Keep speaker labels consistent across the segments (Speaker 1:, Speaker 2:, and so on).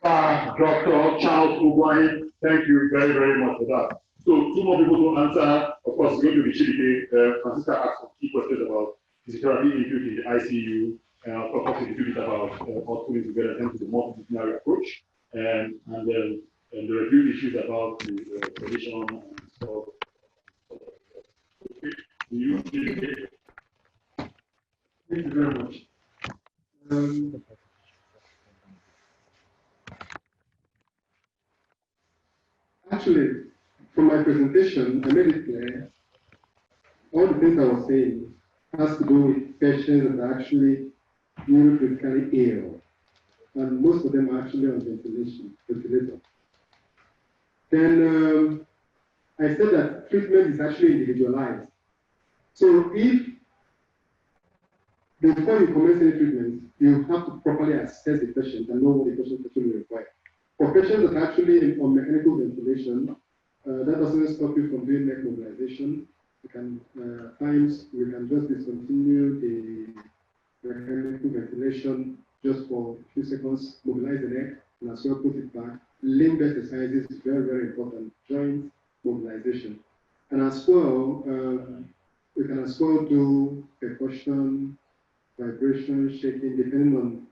Speaker 1: Dr. Charles Ugwai, thank you very, very much for that. So, two more people to answer. Of course, going to be Chidike. Francisca asked some key questions about physiotherapy included in the ICU, and talking a little bit about us putting together into the multidisciplinary approach, and then there are a few issues about the condition and stuff. Okay.
Speaker 2: Thank you very much. Actually, from my presentation, I made it clear all the things I was saying has to do with patients that are actually neurocritically ill, and most of them are actually on ventilator. Then I said that treatment is actually individualized. So if before you commence any treatment, you have to properly assess the patient and know what the patient actually requires. For patients that are actually on mechanical ventilation, that doesn't stop you from doing neck mobilization. You can times we can just discontinue the mechanical ventilation just for a few seconds, mobilize the neck, and as well put it back. Limb exercises is very, very important. Joint mobilization, and as well we can as well do percussion, vibration, shaking, depending on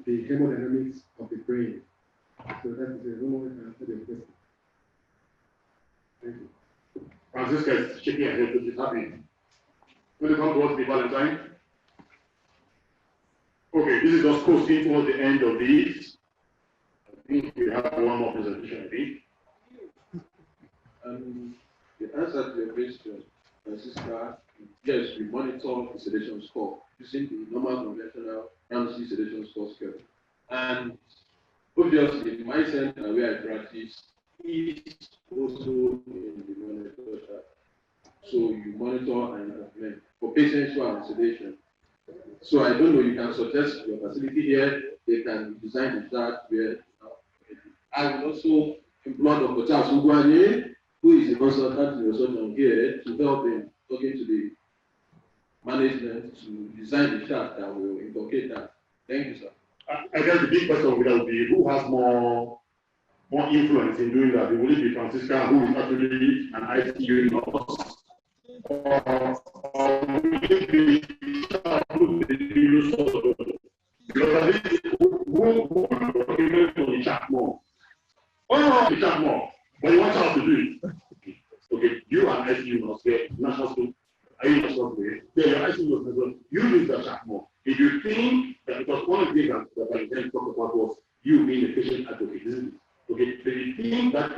Speaker 2: the hemodynamics of the brain. So that is a normal way to answer the question. Thank you.
Speaker 1: Francisca is shaking her head, which is happy. When you come towards the Valentine. Okay, this is just posting towards the end of this. I think we have one more presentation, I think.
Speaker 3: The answer to your question, Francisca, yes, we monitor the sedation score using the normal conventional Ramsey sedation score scale. And obviously, my center where I practice is also in the monitor chart. So you monitor and implement for patients who are on sedation. So I don't know, you can suggest your facility here, they can design the chart where I will also employ Dr. Charles Ugwanye, who is the consultant neurosurgeon here, to help in talking to the management to design the chart that will inculcate that. Thank you, sir.
Speaker 1: I guess the big question will be who has more influence in doing that? Will it be Francisca, who is actually an ICU nurse, or will it be because at least who are working on the chat more? Oh, the chat more. But you want how to do it. Okay, you are an ICU nurse here, national school. Are you not working? Yeah, you're ICU nurse. You use the chat more. If you think that, because one of the things that I then talked about was you being a patient advocate, isn't it? Okay, so if you think that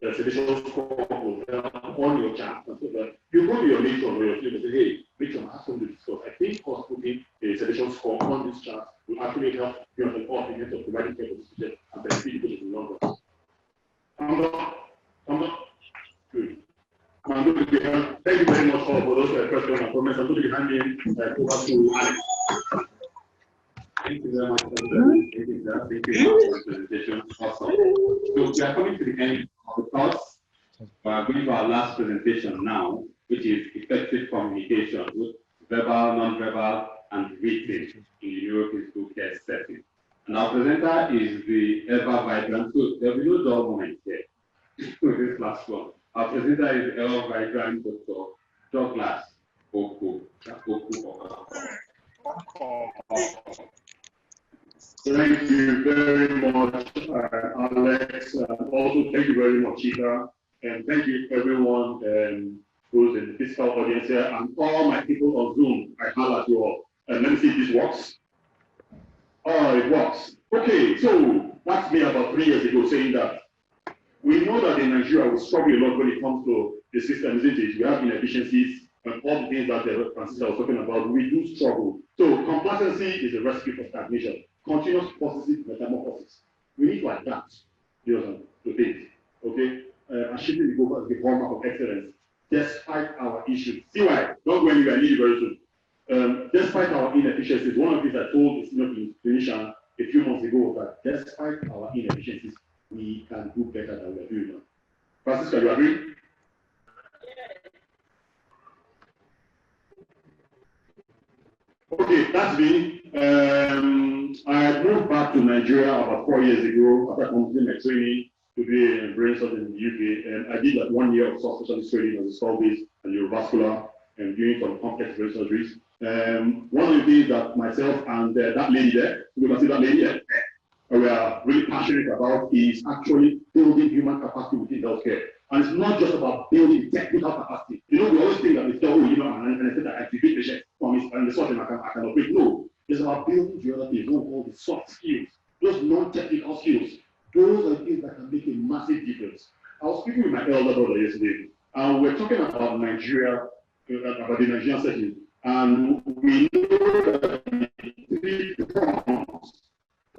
Speaker 1: the sedation score will help on your chat, and so that you go to your matron or your student and say, hey, matron, I have something to discuss. I think us putting a sedation score on this chart will actually help you know, the audience of providing care for this patient and benefit the patient in the long run. I'm not good. I'm going to be thank you very much for those questions and comments. I'm going to be handing over to Alex. Thank you very much. Thank you for the presentation. Awesome. So we are coming to the end of the course. We are going to our last presentation now, which is effective communication with verbal, non-verbal, and written in the neurocritical care setting. And our presenter is the ever vibrant. So there will be no dull moment here. This last one. Our presenter is the ever vibrant Dr. Douglas Oko. Thank you very much, Alex. Also, thank you very much, Chica. And thank you, everyone who's in the physical audience here, and all my people on Zoom. I holler at you all. And let me see if this works. Oh, it works. Okay, so that's me about 3 years ago saying that we know that in Nigeria we struggle a lot when it comes to the system, isn't it? We have inefficiencies and all the things that Francisca was talking about. We do struggle. So complacency is a recipe for stagnation. Continuous positive metamorphosis. We need to adapt, to things. Okay? Achieving the goal as the hallmark of excellence, despite our issues. See why? Don't go anywhere, I need you very soon. Despite our inefficiencies, one of the things I told the clinician a few months ago was that despite our inefficiencies, we can do better than we are doing now. Francisca, you agree? Okay, that's me. I moved back to Nigeria about 4 years ago after completing my training to be a brain surgeon in the UK. And I did that 1 year of subspecialty training as a skull-based and neurovascular and doing some complex brain surgeries. One of the things that myself and that lady there, we can see that lady there, we are really passionate about is actually building human capacity within healthcare. And it's not just about building technical capacity. You know, we always think that it's, oh, you know, and I said that I activate patients and the sort of I can operate. No, it's about building the other things, what we call the soft skills, those non-technical skills. Those are things that can make a massive difference. I was speaking with my elder brother yesterday, and we're talking about Nigeria, about the Nigerian setting, and we know that the 3 prongs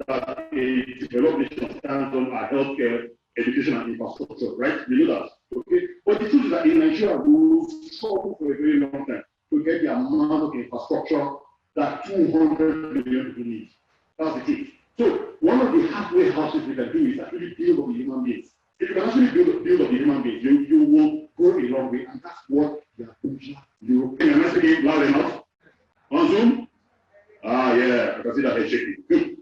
Speaker 1: that a developed nation stands on are healthcare, education, and infrastructure, right? We know that, okay? But the truth is that in Nigeria, we will struggle for a very long time to get the amount of infrastructure that 200 million people need. That's the truth. So one of the halfway houses we can do is actually build up the human beings. If you can actually build up the human beings, you will go a long way, and that's what the Abuja Neurocritical. Am I speaking loud enough? On Zoom? Ah, yeah, I can see that head shaking. Good.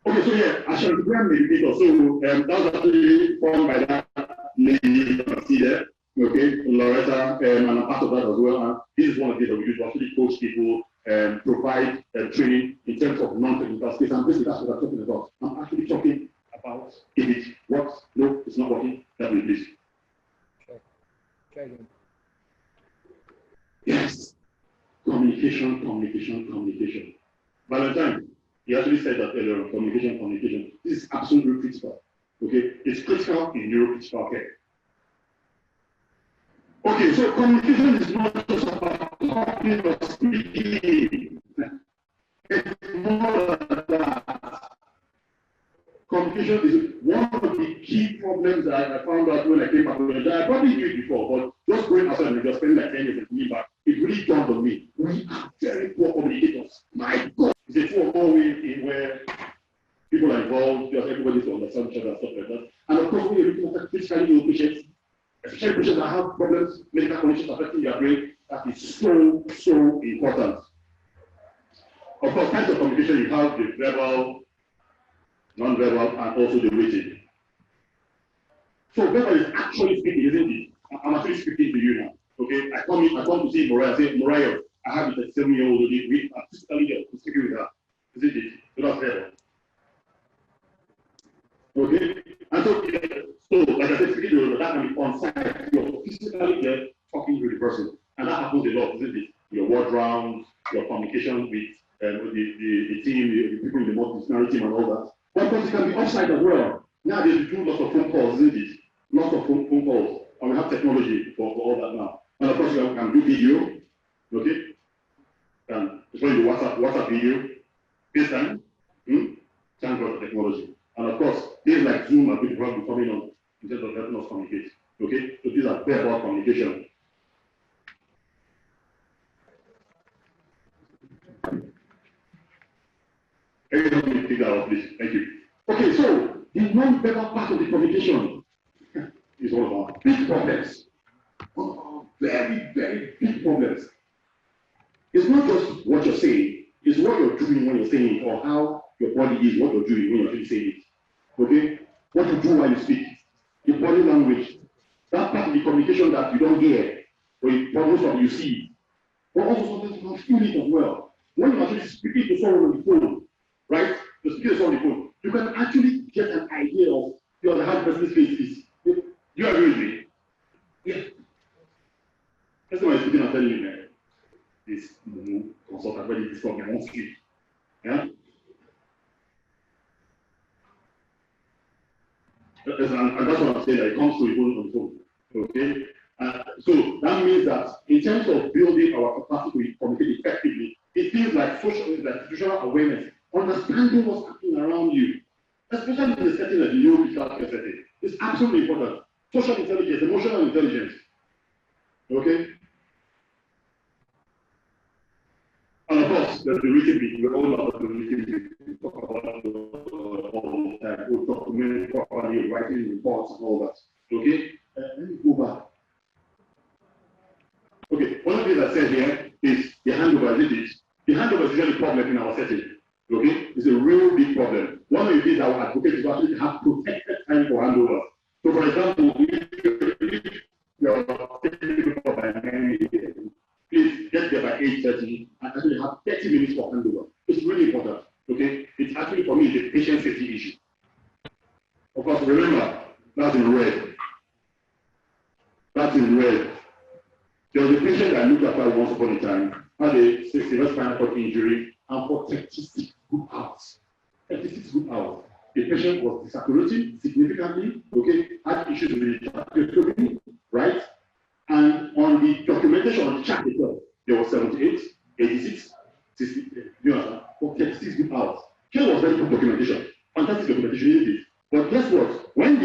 Speaker 1: Okay, so yeah, I shall become meditator. So that was actually formed by that lady you can see there. Okay, Loretta, and I'm part of that as well. And this is one of the things that we do to actually coach people and provide training in terms of non-technical skills. And basically, that's what I'm talking about. I'm actually talking about if it works, no, it's not working, that will please.
Speaker 4: Okay.
Speaker 1: Yes. Communication. Valentine, he actually said that earlier on, communication. This is absolutely critical. Okay, it's critical in neurocritical care. Okay, so communication is not just about talking or speaking. It's more than that. Communication is one of the key problems that I found out when I came back to Nigeria. I probably knew it before, but just going outside and just spending like 10 years and coming back, it really dawned on me. We are very poor communicators. My God, it's a 2-or-4 way in where people are involved, just everybody to understand each other and stuff like that. And of course, when you're looking at physically ill patients, especially patients that have problems, medical conditions affecting their brain, that is so important. Of course, types of communication, you have the verbal, non-verbal, and also the written. So verbal is actually speaking, isn't it? I'm actually speaking to you now. Okay, I come to see Mariah. I say, Mariah, I have a 37-year-old lady. We are physically there. I'm speaking with her, isn't it? So that's verbal. Okay, and so like I said, speaking to her, that can be on site. You're physically there talking to the person, and that happens a lot, isn't it? Your word rounds, your communication with the team, the people in the multidisciplinary team, and all that. But of course, it can be offsite as well. Nowadays, we do lots of phone calls, isn't it? Lots of phone calls, and we have technology for all that now. And of course, you can do video, okay? And especially the WhatsApp video, FaceTime, thank God for technology. And of course, things like Zoom and people have been coming on in terms of helping us communicate. Okay? So these are verbal communication. Help me take that off, please. Thank you. Okay, so the non-verbal part of the communication is one of our big problems. One of our very big problems. It's not just what you're saying, it's what you're doing when you're saying it, or how your body is, what you're doing when you're actually saying it. Okay? What you do while you speak. Your body language. That part of the communication that you don't hear, or most of you see. But also sometimes you can feel it as well. When you're actually speaking to someone on the phone, right? You're speaking to someone on the phone, you can actually get an idea of how the person's face is. You agree with me? Yeah. That's why I'm speaking and telling you, man. This consultant, when this problem won't speak. Yeah? And that's what I'm saying, that it comes to even on the phone. Okay? So that means that in terms of building our capacity to communicate effectively, it feels like institutional awareness, understanding what's happening around you, especially in the setting of the neurocritical care setting, is absolutely important. Social intelligence, emotional intelligence. Okay? And of course, there's the written bit. We're all about the written bit. We talk about all the time. We'll document properly, writing reports and all that. Okay? Let me go back. Okay, one of the things I said here is the handover, isn't it? The handover is usually a problem in our setting. problem. One of the things I would advocate is to actually have protected time for handover. So, for example, if you're taking people by 9 a.m., please get there by 8:30 and actually have 30 minutes for handover. It's really important. Okay? It's actually, for me, the patient safety issue. Of course, remember, that's in red. That's in red. There was a patient I looked after once upon a time, had a severe spinal cord injury, and for 36 good hours. 36 good hours. The patient was desaturating significantly, okay, had issues with the tracheostomy, right? And on the documentation on the chart itself, there was 78, 86, 60, you understand? For 36 good hours. Here was very good documentation. Fantastic documentation, isn't it? But guess what? When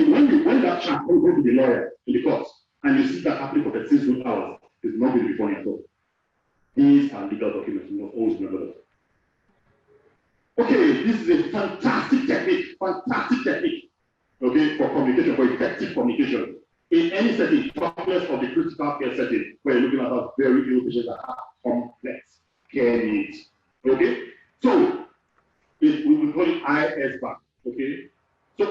Speaker 1: that chart comes to the lawyer in the court, and you see that happening for 36 good hours, it's not going to be funny at all. These are legal documents. You must always remember that. Okay, this is a fantastic technique, okay, for communication, for effective communication. In any setting, complex of the critical care setting, where you're looking at very ill patients that have complex care needs. Okay? So, we call it IS-back, okay? So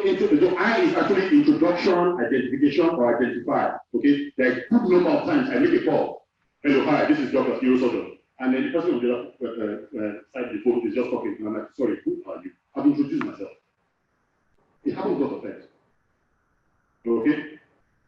Speaker 1: I is actually introduction, identification, or identify. Okay, there are a good number of times I make a call. Hello, hi, this is Dr. Neurosurgeon. And then the person on the other side of the phone is just talking. And I'm like, sorry, who are you? I've introduced myself. It happens a lot of times. Okay?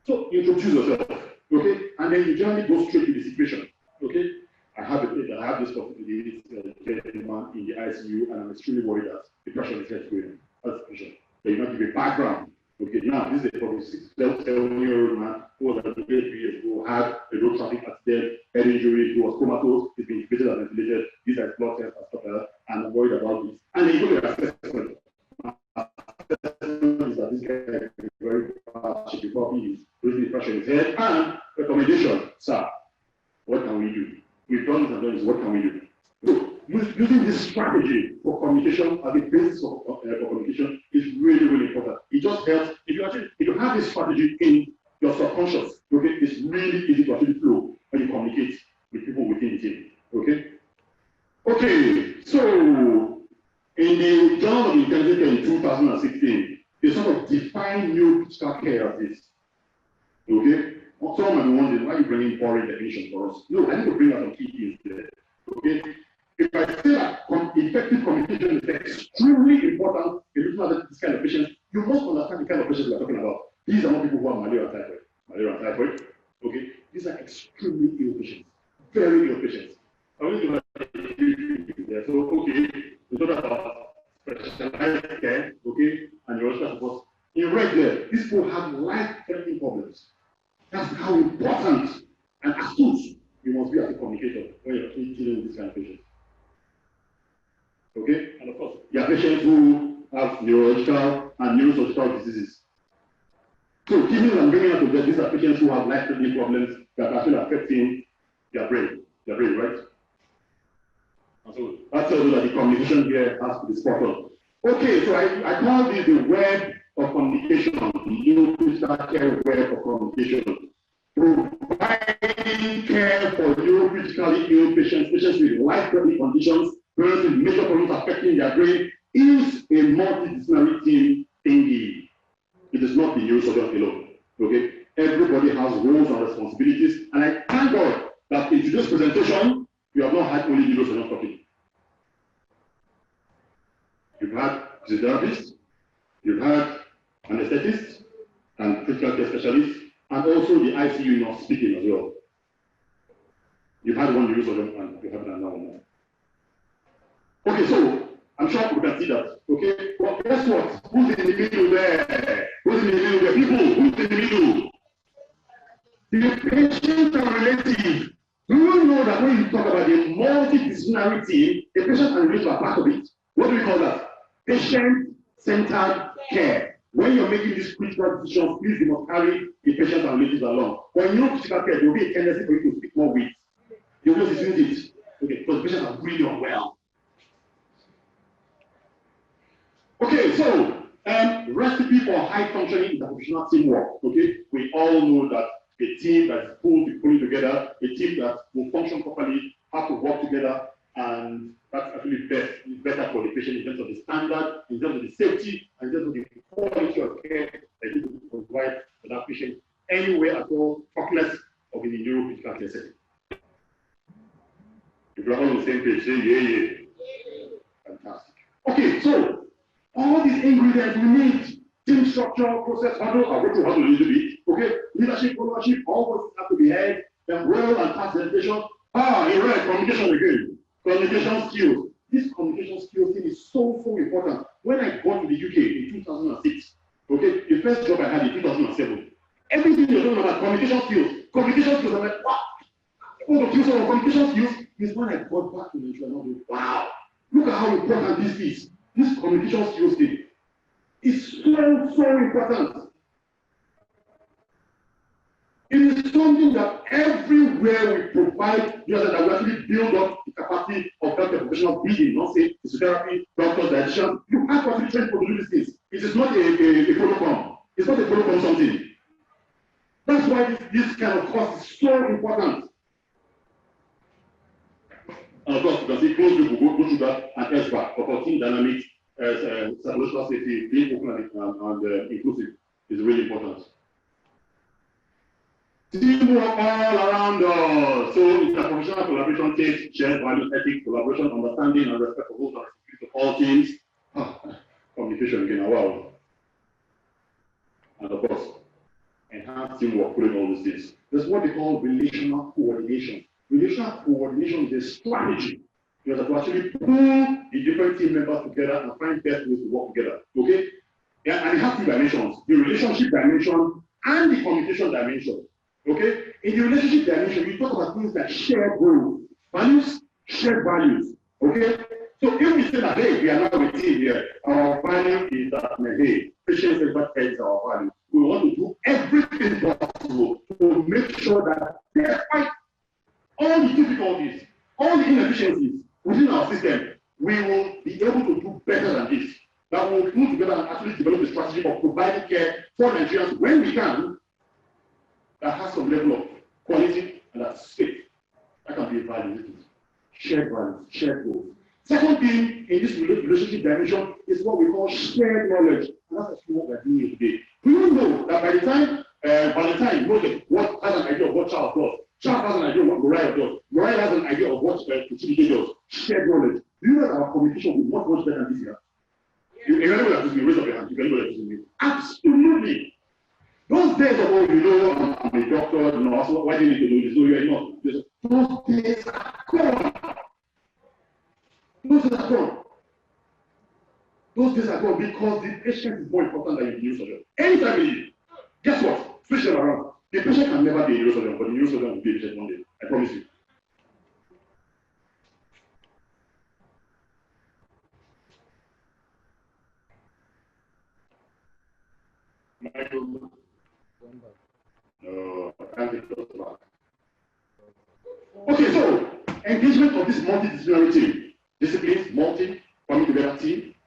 Speaker 1: So introduce yourself. Okay? And then you generally go straight to the situation. Okay? I have this possibility man in the ICU, and I'm extremely worried that depression is head going. That's depression. They might give a background. Okay, now this is a probably 7-year-old man who was at 3 years ago, had a road traffic accident, head injury, he was comatose, he's been intubated and ventilated, these are blood tests and stuff like that, and I'm worried about this. And they go to assessment. Assessment is that this guy is very bad shape, probably is losing the pressure in his head, and recommendation, sir, what can we do? We've done this and done this, what can we do? So, using this strategy for communication as a basis for communication is really, really important. It just helps if you have this strategy in your subconscious, okay, it's really easy to actually flow when you communicate with people within the team. Okay? Okay, so in the Journal of Intensive Care in 2016, they sort of define neurocritical care as this. Okay? Some might be wondering why you bringing boring definition for us. No, I need to bring out some key things there. Okay? If I say that effective communication is extremely important in looking at this kind of patients, you must understand the kind of patients we are talking about. These are not people who have malaria and typhoid. Okay? These are extremely ill patients. Very ill patients. I want to there. So, okay, we talk about specialized care, okay, and neurological support. In red there, these people have life-threatening problems. That's how important and astute you must be as a communicator when you're dealing with this kind of patients. Okay, and of course, there are patients who have neurological and neurosurgical diseases. So, giving and bringing out to these are patients who have life-threatening problems that are actually affecting their brain, right? And so, that tells you that the communication here has to be spot on. Okay, so I call this the web of communication, the neurocritical care web of communication. Providing care for neurocritically ill patients, patients with life-threatening conditions, persons with major problems affecting their brain, is a multidisciplinary team thingy. It is not the neurosurgeon alone. Okay? Everybody has roles and responsibilities, and I thank God that in today's presentation, you have not had only neurosurgeons talking. You've had physiotherapists, you've had anesthetists, and critical care specialists, and also the ICU nurse speaking as well. You've had one neurosurgeon, and you have another one. Okay, so I'm sure we can see that. Okay, well, guess what? Who's in the middle there? Who's in the middle there? People, who's in the middle? The patient and relative. Do you know that when you talk about the multidisciplinary team, the patient and relative are part of it? What do we call that? Patient-centered care. When you're making these critical decisions, please you must carry the patients and relatives along. When you know critical care, there will be a tendency for you to speak more with. You will use it. Okay, because the patients are really unwell. Okay, so recipe for high functioning interprofessional teamwork. Okay, we all know that a team that is pulling together, a team that will function properly, have to work together, and that's actually better for the patient in terms of the standard standard, in terms of the safety, and in terms of the quality of care that you provide for that patient anywhere at all, regardless of the neurocritical care setting. If you're all on the same page, say yeah. Fantastic. Okay, so all these ingredients we need, team structure, process, I'll go through how to a little bit. Okay, leadership, ownership, all those have to be had, then role and task dedication. You're right, communication again. Communication skills. This communication skills thing is so important. When I got to the UK in 2006, okay, the first job I had in 2007, everything you're talking about communication skills. Communication skills, I'm like, wow. All the skills of communication skills is when I got back to Nigeria. I'm like, wow. Look at how important this is. This communication skills thing is so important. It is something that everywhere we provide, that we actually build up the capacity of healthcare professionals, be it, not say physiotherapy, doctors, dietitians. You have to actually train people to do these things. It is not a protocol. It's not a protocol something. That's why this kind of course is so important. And of course, you can see close people go through that and SBAC, for team dynamics, psychological safety, being open and inclusive is really important. Teamwork all around us. So interprofessional collaboration takes shared values, ethics, collaboration, understanding, and respect for both of all teams. Communication again, wow. And of course, enhanced teamwork, putting all these things. That's what they call relational coordination. Relational coordination is a strategy. You have to actually pull the different team members together and find best ways to work together. Okay? Yeah, and it has two dimensions: the relationship dimension and the communication dimension. Okay? In the relationship dimension, we talk about things like shared goals, values, shared values. Okay? So if we say that, hey, we are now a team here, our value is that, hey, patient centered care is our value. We want to do everything possible to make sure that despite all the difficulties, all the inefficiencies within our system, we will be able to do better than this. That we will pull together and actually develop a strategy of providing care for Nigerians when we can, that has some level of quality and that's safe. That can be a value. Shared values, shared goals. Second thing in this relationship dimension is what we call shared knowledge. And that's actually what we're doing today. We all know that by the time what has an idea of what Charles does, Charles has an idea of what Mariah does, Mariah has an idea of what Kuchibike does, shared knowledge. Do you know that our communication will be much better than this year? You anybody that is raise up your hand, you can know that is absolutely. Those days of, oh, you know, I'm a doctor, no, so why do you need to do this? No, you're not. Those days are gone. Those days are gone. Those days are gone because the patient is more important than the neurosurgeon. Anytime you need, guess what? Switch them around. The patient can never be a neurosurgeon, but the neurosurgeon will be a patient one day. I promise you. Michael. No, I can't get those back. Okay, so engagement of this multidisciplinary team, disciplines, coming together,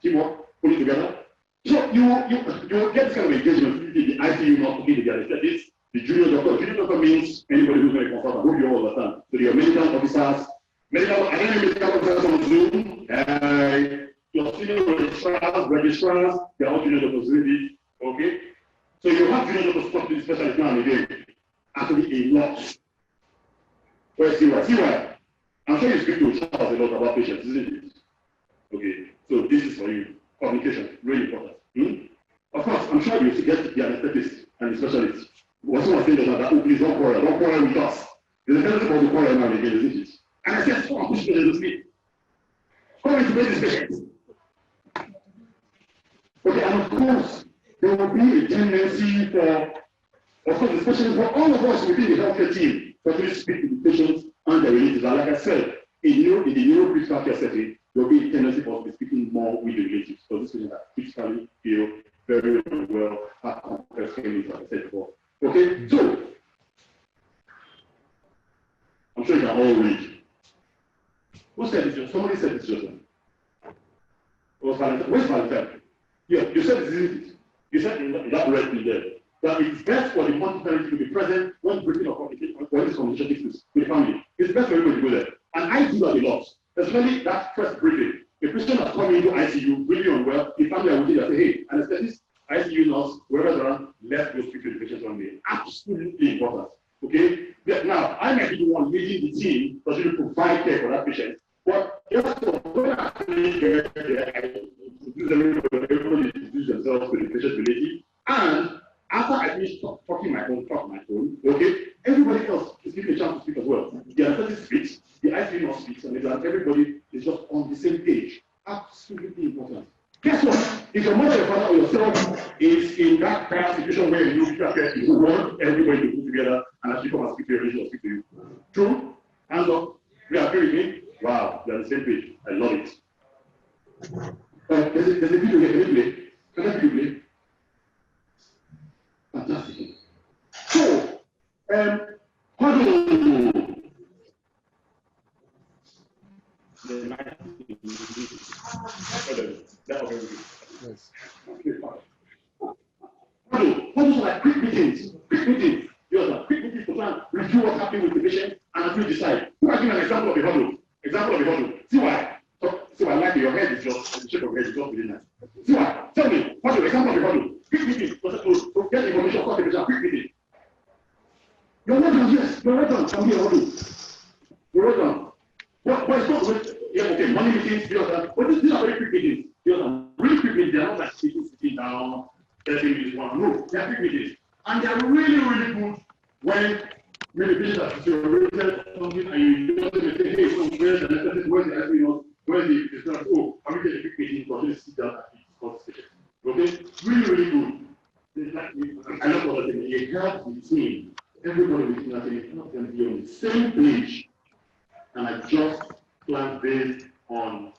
Speaker 1: teamwork, pulling together. So you will get this kind of engagement. The ICU not putting together. This the junior doctor. Junior doctor means anybody who's going to consult. I hope you all understand. So your medical officers, medical officers on Zoom, your senior registrars, they're all junior doctors really. Okay. So you have junior doctors talk to the specialist now and again. Actually, a lot. Where's CY? CY, I'm sure you speak to Charles a lot about patients, isn't it? Okay, so this is for you. Communication, really important. Of course, I'm sure you get the anesthetist and the specialist. What someone saying that, oh, please don't quarrel with us. There's a tendency for the quarrel now and again, isn't it? And I said, come on, push patients to sleep. Come into this patient. Okay, and of course, there will be a tendency for, of course, especially for all of us within the healthcare team, to actually speak to the patients and their relatives. And like I said, in the neurocritical care setting, there will be a tendency for us to be speaking more with the relatives. So this is that critically feel very, very well at complex care needs, like I said before. Okay, so I'm sure you can all read. Who said this? Somebody said this just now. Where's Valentine? Yeah, you said this, isn't it? You said in that red thing there that it's best for the multi-parent to be present when briefing or communication, when this communication takes place with the family. It's best for everybody to go there. And I do that a lot, especially that first briefing. A patient has come into ICU really unwell, the family are waiting and say, hey, anesthetist, ICU nurse, whoever's around, let's go speak to the patient one day. Absolutely important. Okay? Now, I might be the one leading the team to actually provide care for that patient. But guess what? When I actually get there, I introduce everybody introduce themselves to the patient relative. And after I finish talking my phone, okay, everybody else is given a chance to speak as well. The anesthetist speaks, the ICU nurse speaks, and everybody is just on the same page. Absolutely important. Guess what? If your mother, your father, or yourself is in that kind of situation where you need care, you want everybody to put together and actually come and speak to your relation or speak to you. True? Hands up. We are agree with me? Wow, they're on the same page. I love it. There's a video here. Can you play? Can that video play? Fantastic. So, huddle.
Speaker 4: Yes.
Speaker 1: Huddles are like quick meetings. Quick meetings. Quick meetings to try and review what's happening with the patient and actually decide. Who can give an example of a huddle? Example of a huddle. See why? See why? Like your head is just the shape of your head is just really nice. See why? Tell me. Huddle. Example of a huddle. Quick meeting. To get information about the patient. Quick meeting. You're well done. Yes. You're well done. Come here. Huddle. You're well done. But it's not with, yeah, okay, money meetings, but these are very quick meetings. Really quick meetings. They're not like sitting down, 30 minutes, one. No, they're quick meetings. And they're really, really good when maybe patient has rated something and you just say, hey, so where's the necessity, where's the ICU, where's the discussion? Oh, can we get a quick meeting for you to sit down and discuss the patient? Okay? Really, really good. I love what I think. It helps the team. Everybody within that team can be on the same page. And I just plan based on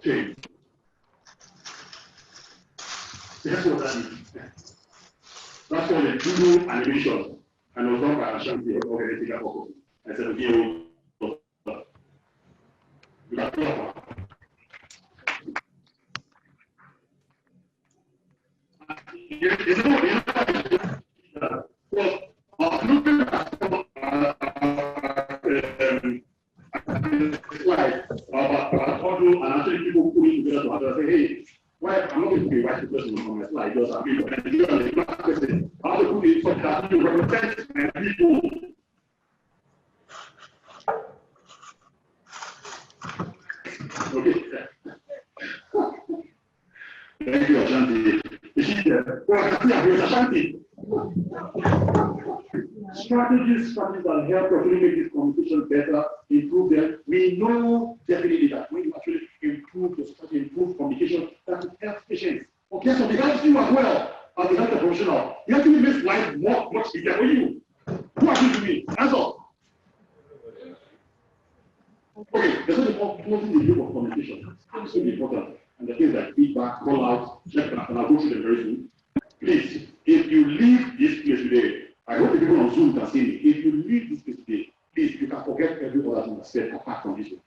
Speaker 1: change. That's what that is. That's called a Google animation. And it was done by Ashanti of Neurocritical. I said, okay, slide about audio and actually people putting together to say, hey, why I'm not going to be a white person on my slide, just I'm being a black person. I have to put it so that you represent my people. Okay. Thank you, Ashanti. Is she there? Well, I can see her, Ashanti. Strategies that help actually make this communication better, improve them. We know definitely that when you actually improve the strategy, improve communication, that will help patients. Okay, so it helps you as well as a health professional. You actually make life much easier for you. Who are you doing? Hands up. Okay, there's nothing the group of communication. It's really important. And the things like feedback, call out, check, and I'll go through them very soon. Please, if you leave this place today, I hope the people on Zoom can see me. If you leave this place today, please, you can forget every other thing that's said apart from this one.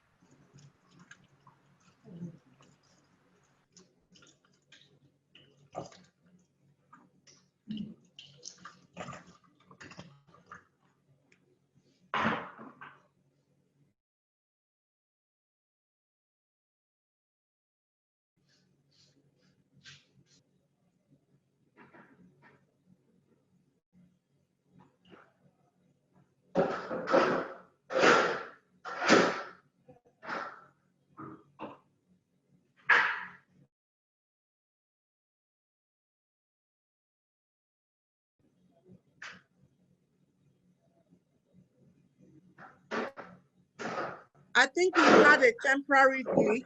Speaker 5: I think we had a temporary glitch.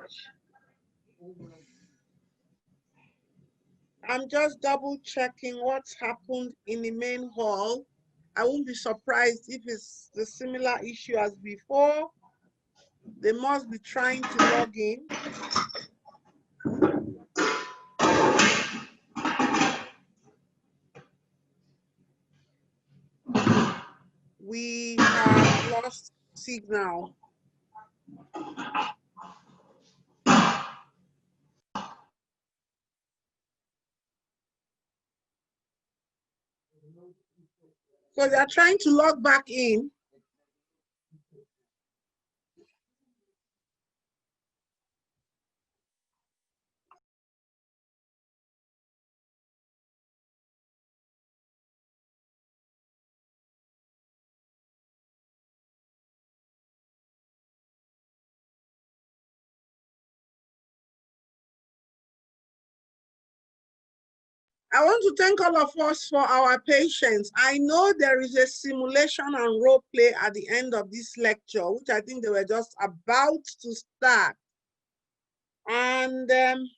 Speaker 5: I'm just double checking what's happened in the main hall. I won't be surprised if it's the similar issue as before. They must be trying to log in. We have lost signal. So they are trying to log back in. I want to thank all of us for our patience. I know there is a simulation and role play at the end of this lecture, which I think they were just about to start. And I'm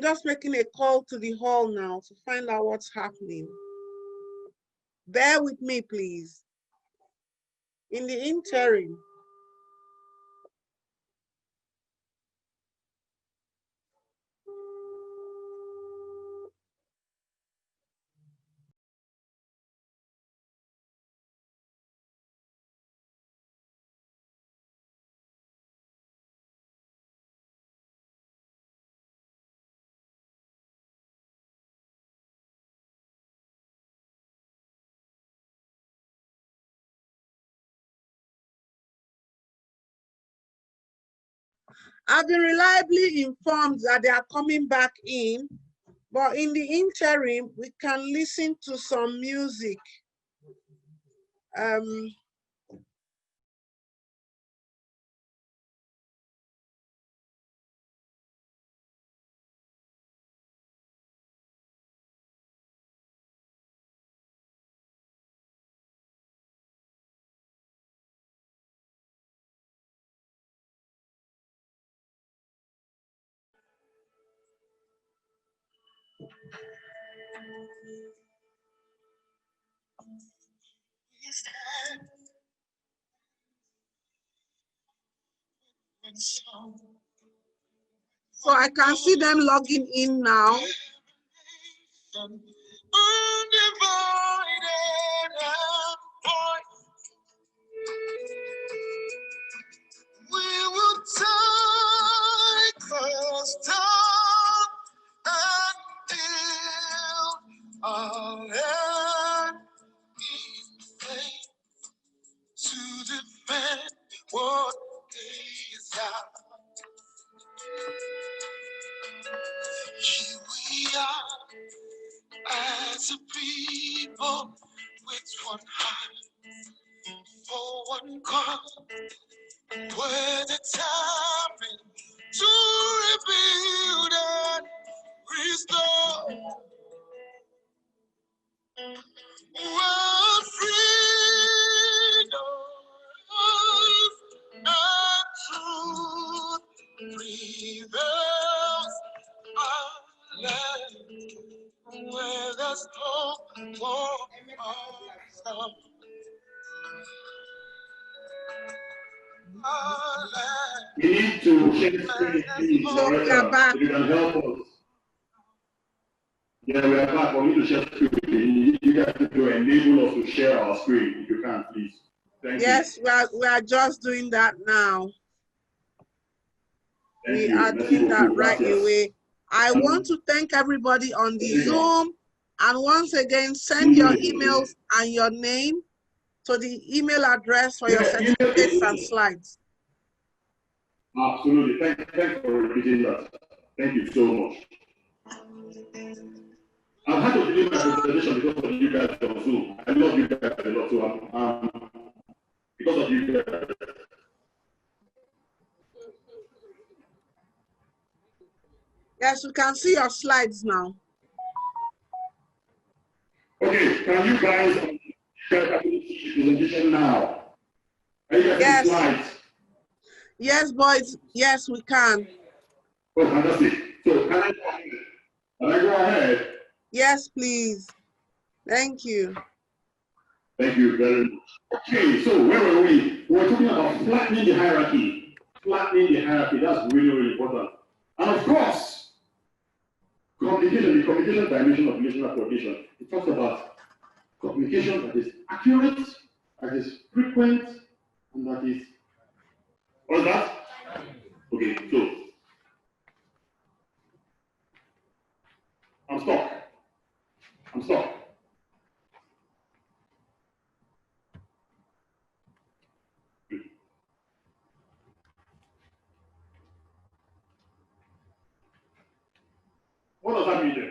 Speaker 5: just making a call to the hall now to find out what's happening. Bear with me, please. In the interim, I've been reliably informed that they are coming back in, but in the interim, we can listen to some music. So I can see them logging in now. We will take us down and build our land in faith to defend what is ours. Here we are as a people with one heart for one cause. When it's time to rebuild and restore, when freedom and truth prevails, our land where there's hope for us.
Speaker 1: We need to share the screen, please.
Speaker 5: So we are back.
Speaker 1: If you can help us. Yeah, we are back. We need to share screen. You guys need to enable us to share our screen if you can, please. Thank you.
Speaker 5: Yes, we are just doing that now. We are doing that right away. I want to thank everybody on the Zoom. And once again, send your emails and your name to the email address for your certificates and slides.
Speaker 1: Absolutely. Thanks for repeating that. Thank you so much. I've had to delay my presentation because of you guys on Zoom. I love you guys a lot, so because of you guys.
Speaker 5: Yes, we can see your slides now.
Speaker 1: Okay, can you guys share the presentation now? Are you guys
Speaker 5: Yes.
Speaker 1: slides?
Speaker 5: Yes, boys. Yes, we can.
Speaker 1: Oh, fantastic. So can I go ahead? Can I go ahead?
Speaker 5: Yes, please. Thank you.
Speaker 1: Thank you very much. Okay, so where were we? We were talking about flattening the hierarchy. Flattening the hierarchy, that's really, really important. And of course, communication, the communication dimension of relational coordination. It talks about communication that is accurate, that is frequent, and that is, what's that? Okay, so, I'm stuck. What does that mean then?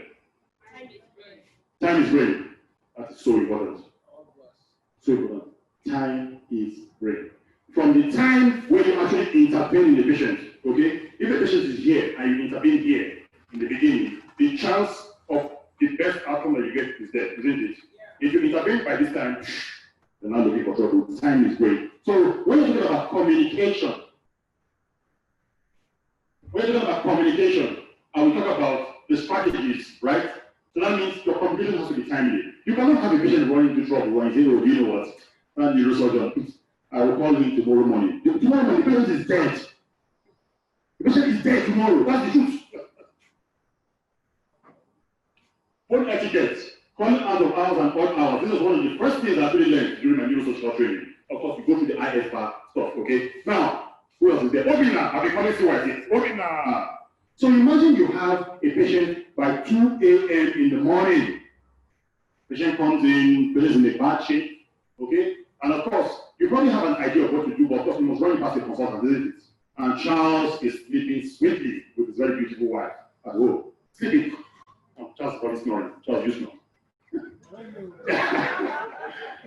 Speaker 1: Time is brain. That is so important. So important. Time is brain. From the time when you actually intervene in the patient, okay? If the patient is here and you intervene here in the beginning, the chance of the outcome that you get is there, isn't it? If you intervene by this time, you're not looking for trouble. Time is great. So when you're talking about communication, I will talk about the strategies, right? So that means your communication has to be timely. You cannot have a patient running into trouble when you say, oh, you know what? And the neurosurgeon, I will call him tomorrow morning. Tomorrow morning, the patient is dead. The patient is dead tomorrow. That's the truth. Phone etiquette, calling out of hours and odd hours. This is one of the first things I actually learned during my neurosocial training. Of course, we go through the IS bar stuff, okay? Now, who else is there? Obina, I'll be calling you what it is. Obina. So imagine you have a patient by 2 a.m. in the morning. Patient comes in, patient is in a bad shape, okay? And of course, you probably have an idea of what to do, but of course, you must run past a consultant, isn't it? And Charles is sleeping sweetly with his very beautiful wife at home. Sleeping. Oh, Charles' body snoring. Charles, you snore.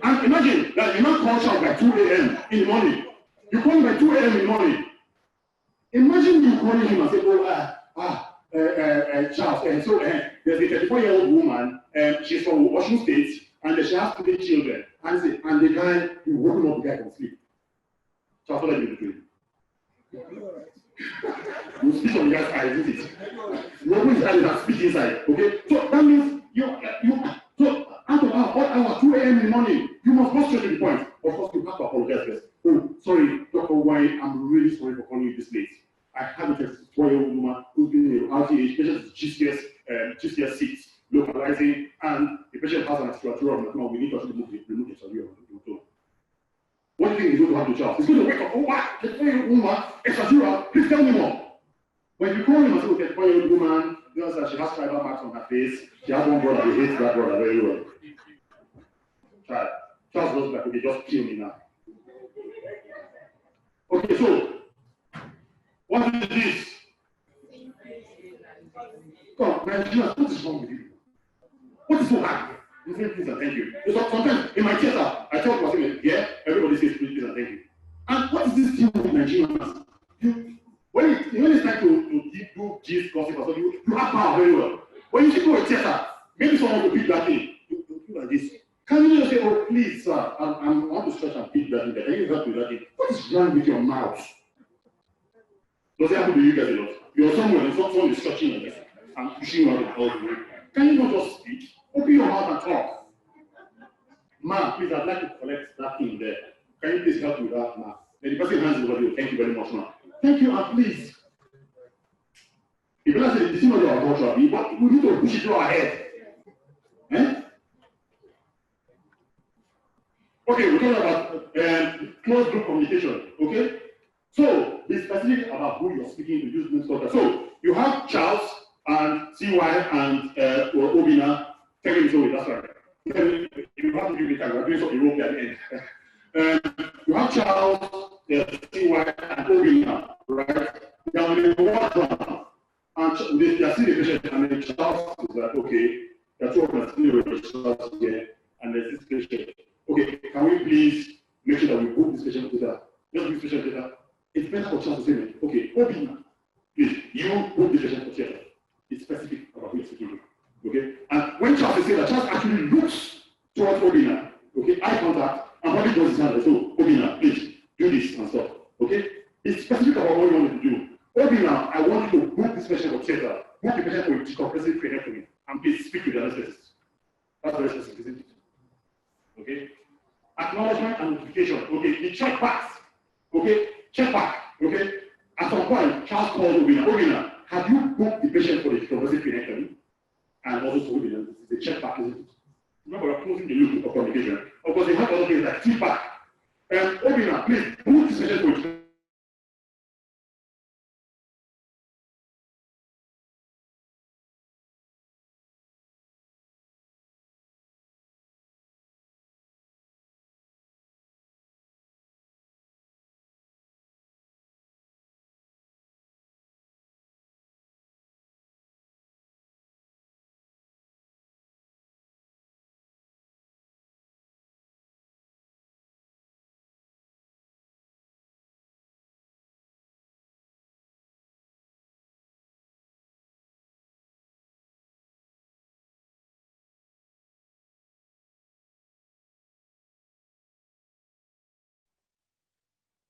Speaker 1: And imagine that you not call Charles by 2 a.m. in the morning. You call him by 2 a.m. in the morning. Imagine you calling him and say, Charles, so there's a 34-year-old woman, she's from Washington State, and she has 3 children. And the guy, you woke him up, the guy can sleep. Charles, what are you doing? You speak on the guy's eyes, isn't it? You open his eyes and speak inside, okay? So that means so out of our 2 a.m. in the morning, you must go straight to the point. Of course, you have to apologize first. Oh, sorry, Dr. Wine, I'm really sorry for calling you this late. I have a 34-year-old woman who's been in RTH, patient is GCS 6, localizing, and the patient has an expiratory of we need to actually remove the surgery of the. What do you think is going to happen to Charles? He's going to wake up, oh, wow, 34-year-old woman, expiratory, please tell me more. When you call him and say, okay, 34-year-old woman, you know that she has fiber marks on her face, she has one brother, he hates that brother very well. Charles was like, okay, just kill me now. Okay, so, what is this? Come on, Nigerians, what is wrong with you? What is so hard? You say please and thank you. So sometimes in my theater, I tell people, yeah, everybody says please and thank you. And what is this thing with Nigerians? When it's time to do gist, gossip, or something, you have power very well. When you sit to a theater, maybe someone will pick that thing. You do like this. Can you just say, oh, please, sir, I want to stretch and pick that thing. Can you help me with that thing? What is wrong with your mouth? Does it happen to you guys a lot? You're somewhere and someone is stretching like this and pushing you out all the way. Can you not just speak? Open your mouth and talk. Ma'am, please, I'd like to collect that thing there. Can you please help me with that, ma'am? Then the person hands it over to you. Thank you very much, ma'am. Thank you, and please. If you not say, this is not your culture, but we need to push it through our head. Eh? Okay, we're talking about closed group communication. Okay? So, be specific about who you're speaking to, use names like that. So, you have Charles and CY and Obina. 10 minutes away, that's right. You have to give me time, we're doing some Europe at the end. You have Charles, CY, and Obina, right? They are in the water, and they are seeing the patient, and then Charles is like, okay, there are 2 of us here, and there's this patient. Okay, can we please make sure that we book this patient data? Just book this patient data. It's better for Charles to say, okay, Obina, please, you book this patient for theater. It's specific about who you're speaking to. Okay, and when Charles is saying that, Charles actually looks towards Obina, okay, eye contact, and what he does is hand, so Obina, please do this and stuff. Okay, it's specific about what you want to do. Obina, I want you to book this patient for theater, book the patient for decompressive craniotomy, and please speak to the anesthetist. That's very specific, isn't it? Okay, acknowledgement and notification. Okay, the check backs. Okay, check back. Okay, at some point, Charles called Obina. Obina, have you booked the patient for the decompressive craniotomy? And also told them this is a check back, isn't it? Remember, we're closing the loop of communication. Of course, they have other things like feedback. Obina, please, book this patient for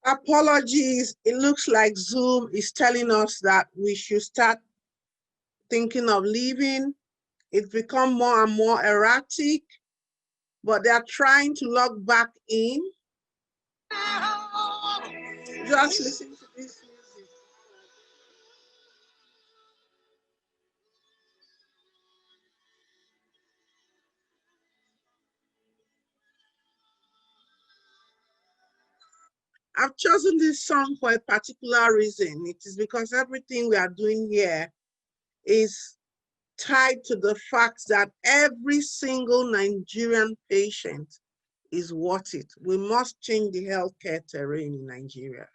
Speaker 5: Apologies. It looks like Zoom is telling us that we should start thinking of leaving. It's become more and more erratic, but they are trying to log back in. Just listen to this music. I've chosen this song for a particular reason. It is because everything we are doing here is tied to the fact that every single Nigerian patient is worth it. We must change the healthcare terrain in Nigeria.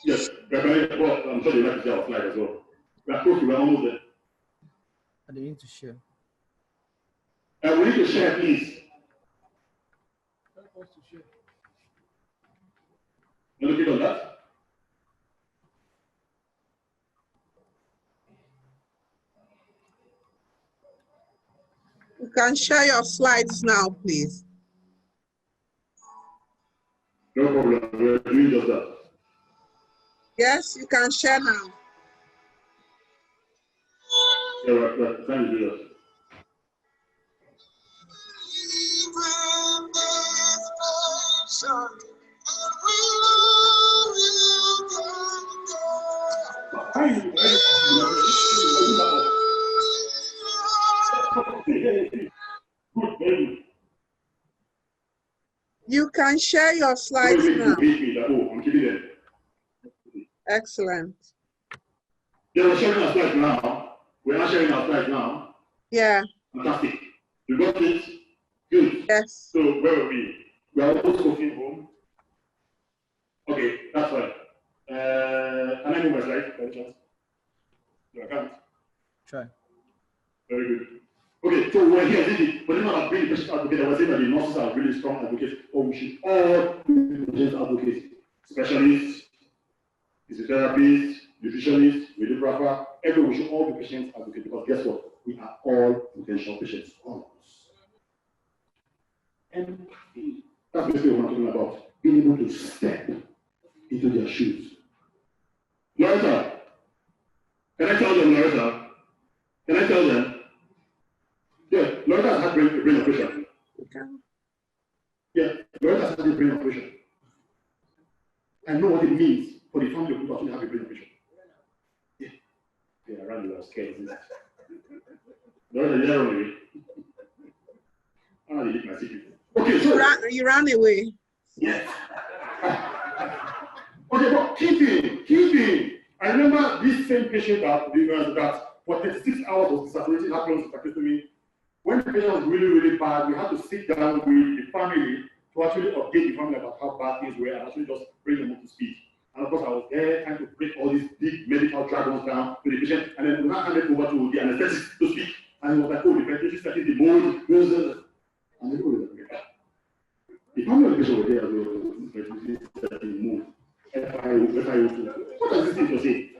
Speaker 1: Yes, well, I'm sure you'd like to see our slide as well. We're close, we're almost there.
Speaker 4: I need to share.
Speaker 1: We need to share, please. You looking on that?
Speaker 5: You can share your slides now, please.
Speaker 1: No problem, we're doing just that.
Speaker 5: Yes, you can share now.
Speaker 1: Yeah, we're trying to do that.
Speaker 5: You can share your slides now.
Speaker 1: I'm keeping them.
Speaker 5: Excellent.
Speaker 1: Yeah, we're sharing our slides now. We're not sharing our slides now.
Speaker 5: Yeah.
Speaker 1: Fantastic. You got it? Good.
Speaker 5: Yes.
Speaker 1: So where were we? We are almost walking home. Okay, that's fine. Can I move my slide by chance? No, I can't.
Speaker 4: Try.
Speaker 1: Very good. Okay, so we're here, isn't it? But not being patient advocate, I was saying that the nurses are really strong advocates, or we should all be patient advocates, specialists, physiotherapists, nutritionists, radiographer, everyone, we should all be patient advocates, because guess what? We are all potential patients, all of us. And that's basically what I'm talking about, being able to step into their shoes. Loretta, can I tell them, Loretta? Can I tell them? Yeah, Loretta has had brain operation.
Speaker 5: Okay.
Speaker 1: Yeah, Loretta has had a brain operation. I know what it means for the family of people who have a brain operation. Yeah. Yeah, around you are scared, isn't it? Loretta, you run away. I did my secret. Okay, so
Speaker 5: you ran away.
Speaker 1: yes. Okay, but keeping. I remember this same patient that for 36 hours was saturating happens to me. When the patient was really, really bad, we had to sit down with the family to actually update the family about how bad things were and actually just bring them up to speed. And of course, I was there trying to break all these big medical dragons down to the patient, and then we now handed over to the anesthetist to speak. And he was like, oh, the ventilation started the mold, and they were like, the family of the patient were there as well, ventilation started the mold. What does this thing to say?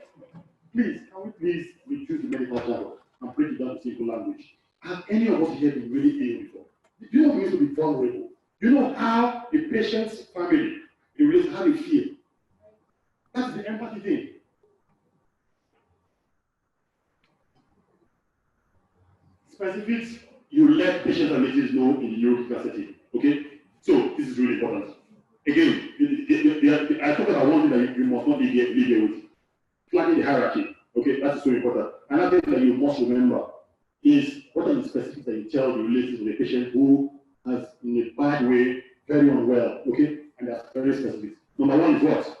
Speaker 1: Please, can we please reduce the medical jargon and break it down to simple simple language. Have any of us here been really ill before? Do you know what it means to be vulnerable? Do you know how the patient's family, how they feel? That's the empathy thing. Specifics, you let patients and relatives know in the neurocritical setting. Okay? So, this is really important. Again, I talked about one thing that you must not leave here with. Flagging the hierarchy. Okay? That is so important. Another thing that you must remember is what are the specifics that you tell the relatives of the patient who has, in a bad way, very unwell. Okay? And they are very specific. Number one is what?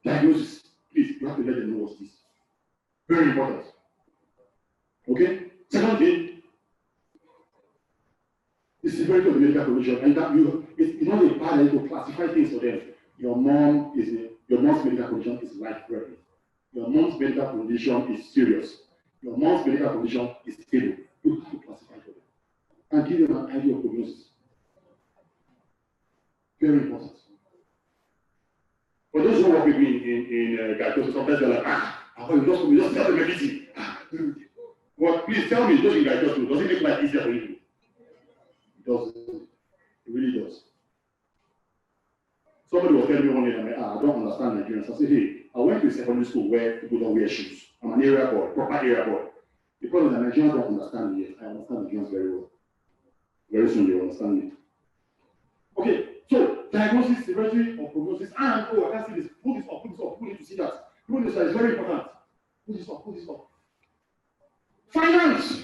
Speaker 1: Diagnosis. Please, you have to let them know what's this. Very important. Okay? Second thing, the severity of the medical condition, and that it's not a bad idea to classify things for them. Your mom's medical condition is life-threatening. Your mom's medical condition is serious. Your mom's medical condition is stable. You have to classify for them and give them an idea of prognosis. Very important. For those who work with me in diagnosis, sometimes they're like, you just tell them everything. Well, please tell me, does it make life easier for you? It does. It really does. Somebody was telling me one day, I don't understand Nigerians. I said, hey, I went to a secondary school where people don't wear shoes. I'm an area boy, proper area boy. The problem is that Nigerians don't understand me yet. I understand Nigerians very well. Very soon they will understand me. Okay, so diagnosis, severity, or prognosis, and I can see this. Put this up, put this up. People need to see that. People need to see that. It's very important. Put this up, put this up. Finance!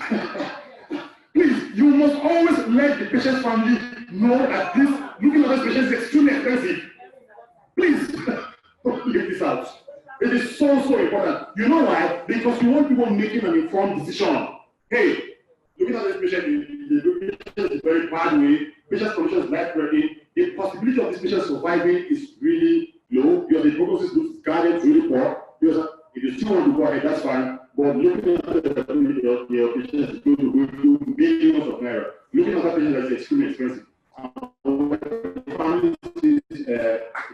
Speaker 1: Please, you must always let the patient's family know that looking at this patient is extremely expensive. Please, don't leave this out. It is so important. You know why? Because you want people making an informed decision. Hey, looking at this patient, the patient is very bad way, patient's condition is life-threatening, the possibility of this patient surviving is really low, because the prognosis looks guided really poor. Because if you still want to go ahead, that's fine. But looking at your patient is going to go through millions of naira. Looking at that patient that is extremely expensive.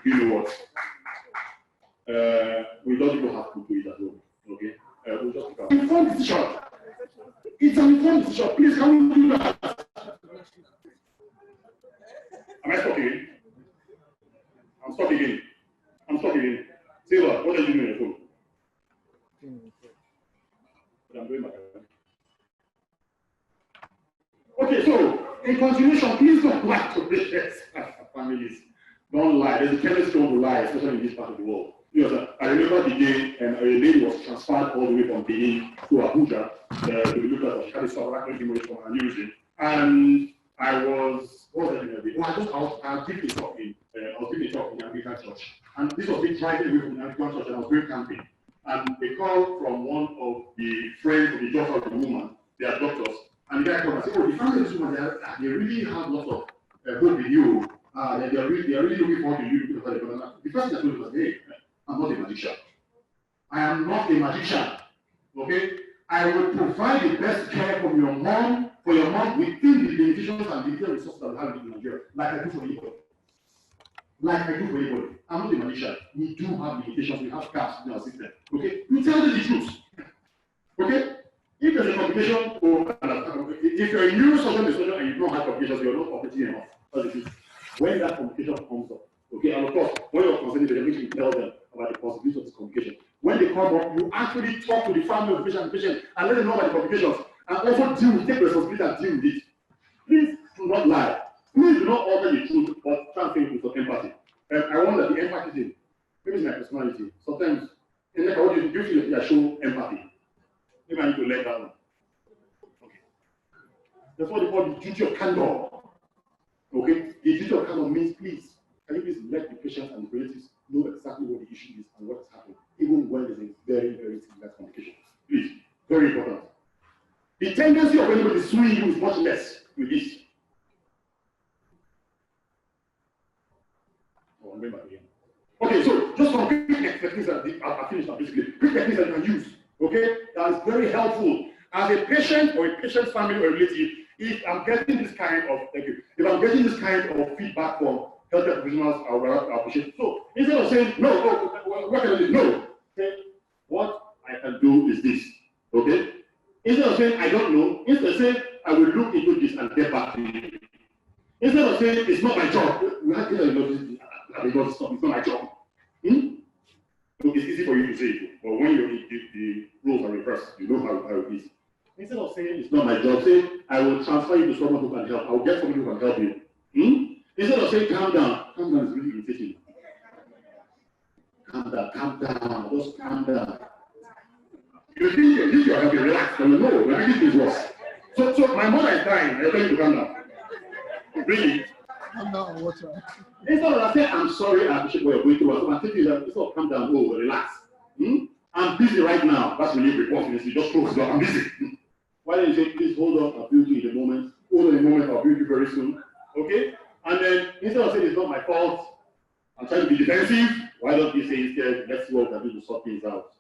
Speaker 1: You know what? We don't even have to do it at home. Okay? We'll just informed decision. It's an informed decision. Please, can we do that? Am I stuck again? I'm stuck again. I'm stuck again. Silva, what are you doing on your phone? I'm doing my Okay, so in continuation, please don't lie to patients and families. Don't lie. There's a tendency to lie, especially in this part of the world. Because I remember the day a lady was transferred all the way from Benin to Abuja to be looked at. She had a subarachnoid hemorrhage from an aneurysm. And I was, what was I doing? I was giving a talk in the Anglican church. And this was being driving away from the Anglican church, and I was going camping. And they called from one of the friends of the daughter of the woman, they are doctors, and the guy called and said, oh, the family of this woman, they really have lots of hope in you. They are really looking forward to you. The first thing I told him was, hey, I'm not a magician. I am not a magician. Okay? I will provide the best care for your mom within the limitations and limited resources that we have in Nigeria, like I do for anybody. I'm not a magician. We do have limitations, we have gaps in our system. Okay? You tell them the truth. Okay? If there's a complication, if you're a neurosurgeon and you don't have complications, you're not operating enough. That's the truth. When that complication comes up, okay, and of course, when you're concerning them, you tell them about the possibility of this complication. When they come up, you actually talk to the family of the patient and let them know about the complications, and also take responsibility and deal with it. Please do not lie. Please do not alter the truth, but try and think with some empathy. I wonder the empathy thing. Maybe it's my personality. Sometimes, what do you feel like I show empathy? Maybe I need to let that one. Okay. That's what they call the duty of candor. Okay? The duty of candor means, please, can you please let the patient and the relatives know exactly what the issue is and what is happening, even when there's a very, very severe complication. Please, very important. The tendency of anybody suing you is much less with this. Oh, remember again. Okay, so just some quick techniques that I finished basically. Quick techniques that you can use. Okay, that is very helpful. As a patient or a patient's family or relative, if I'm getting this kind of feedback from healthcare professionals, I will appreciate it. So instead of saying no, what can I do? No. Okay, what I can do is this. Okay, Instead of saying, I don't know, instead of saying, I will look into this and get back to you. Instead of saying, it's not my job, we have to because it's not my job. So it's easy for you to say it, but when you're the rules are reversed, you know how it is. Instead of saying, it's not my job, say, I will transfer you to someone who can help. I will get someone who can help you. Instead of saying, calm down is really irritating. Calm down, just calm down. You think you're helping, relax, but no, you're making things worse. So my mother is crying, I tell you to calm down. Really?
Speaker 4: Calm down, what's wrong?
Speaker 1: Instead of saying, I'm sorry, I appreciate what you're going through, I'm taking you that, instead of calm down, relax. I'm busy right now. That's when you report this, you just close the door, I'm busy. Why don't you say, please hold on, I'll build you in a moment. Hold on a moment, I'll build you very soon. Okay? And then instead of saying it's not my fault, I'm trying to be defensive, why don't you say instead, let's see what we can do to sort things out?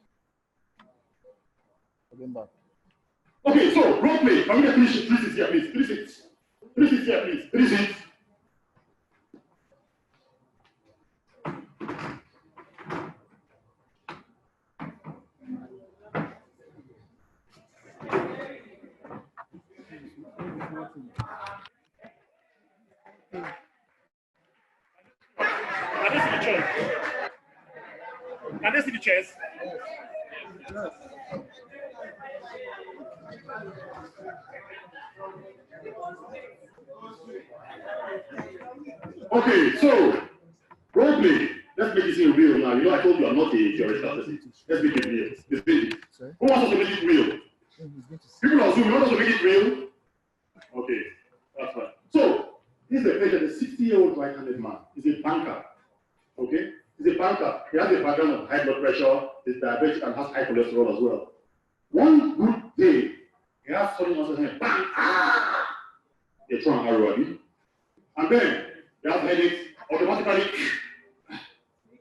Speaker 1: Okay, so role play. Can we get 3 seats here, please? 3 seats. 3 seats here, please. 3 seats. Can they see the chairs? Okay, so role play. Let's make this real now. You know, I told you I'm not a theoretical person. Let's make it real. Let's make it. Who wants us to make it real? People on Zoom, you want us to make it real? Okay, that's fine. So, this is a patient, a 60-year-old right-handed man. He's a banker. Okay? He's a banker. He has a background of high blood pressure, he's diabetic, and has high cholesterol as well. One good day, he has something on his hand, bang, they throw an arrow at him. And then, he has headaches, automatically,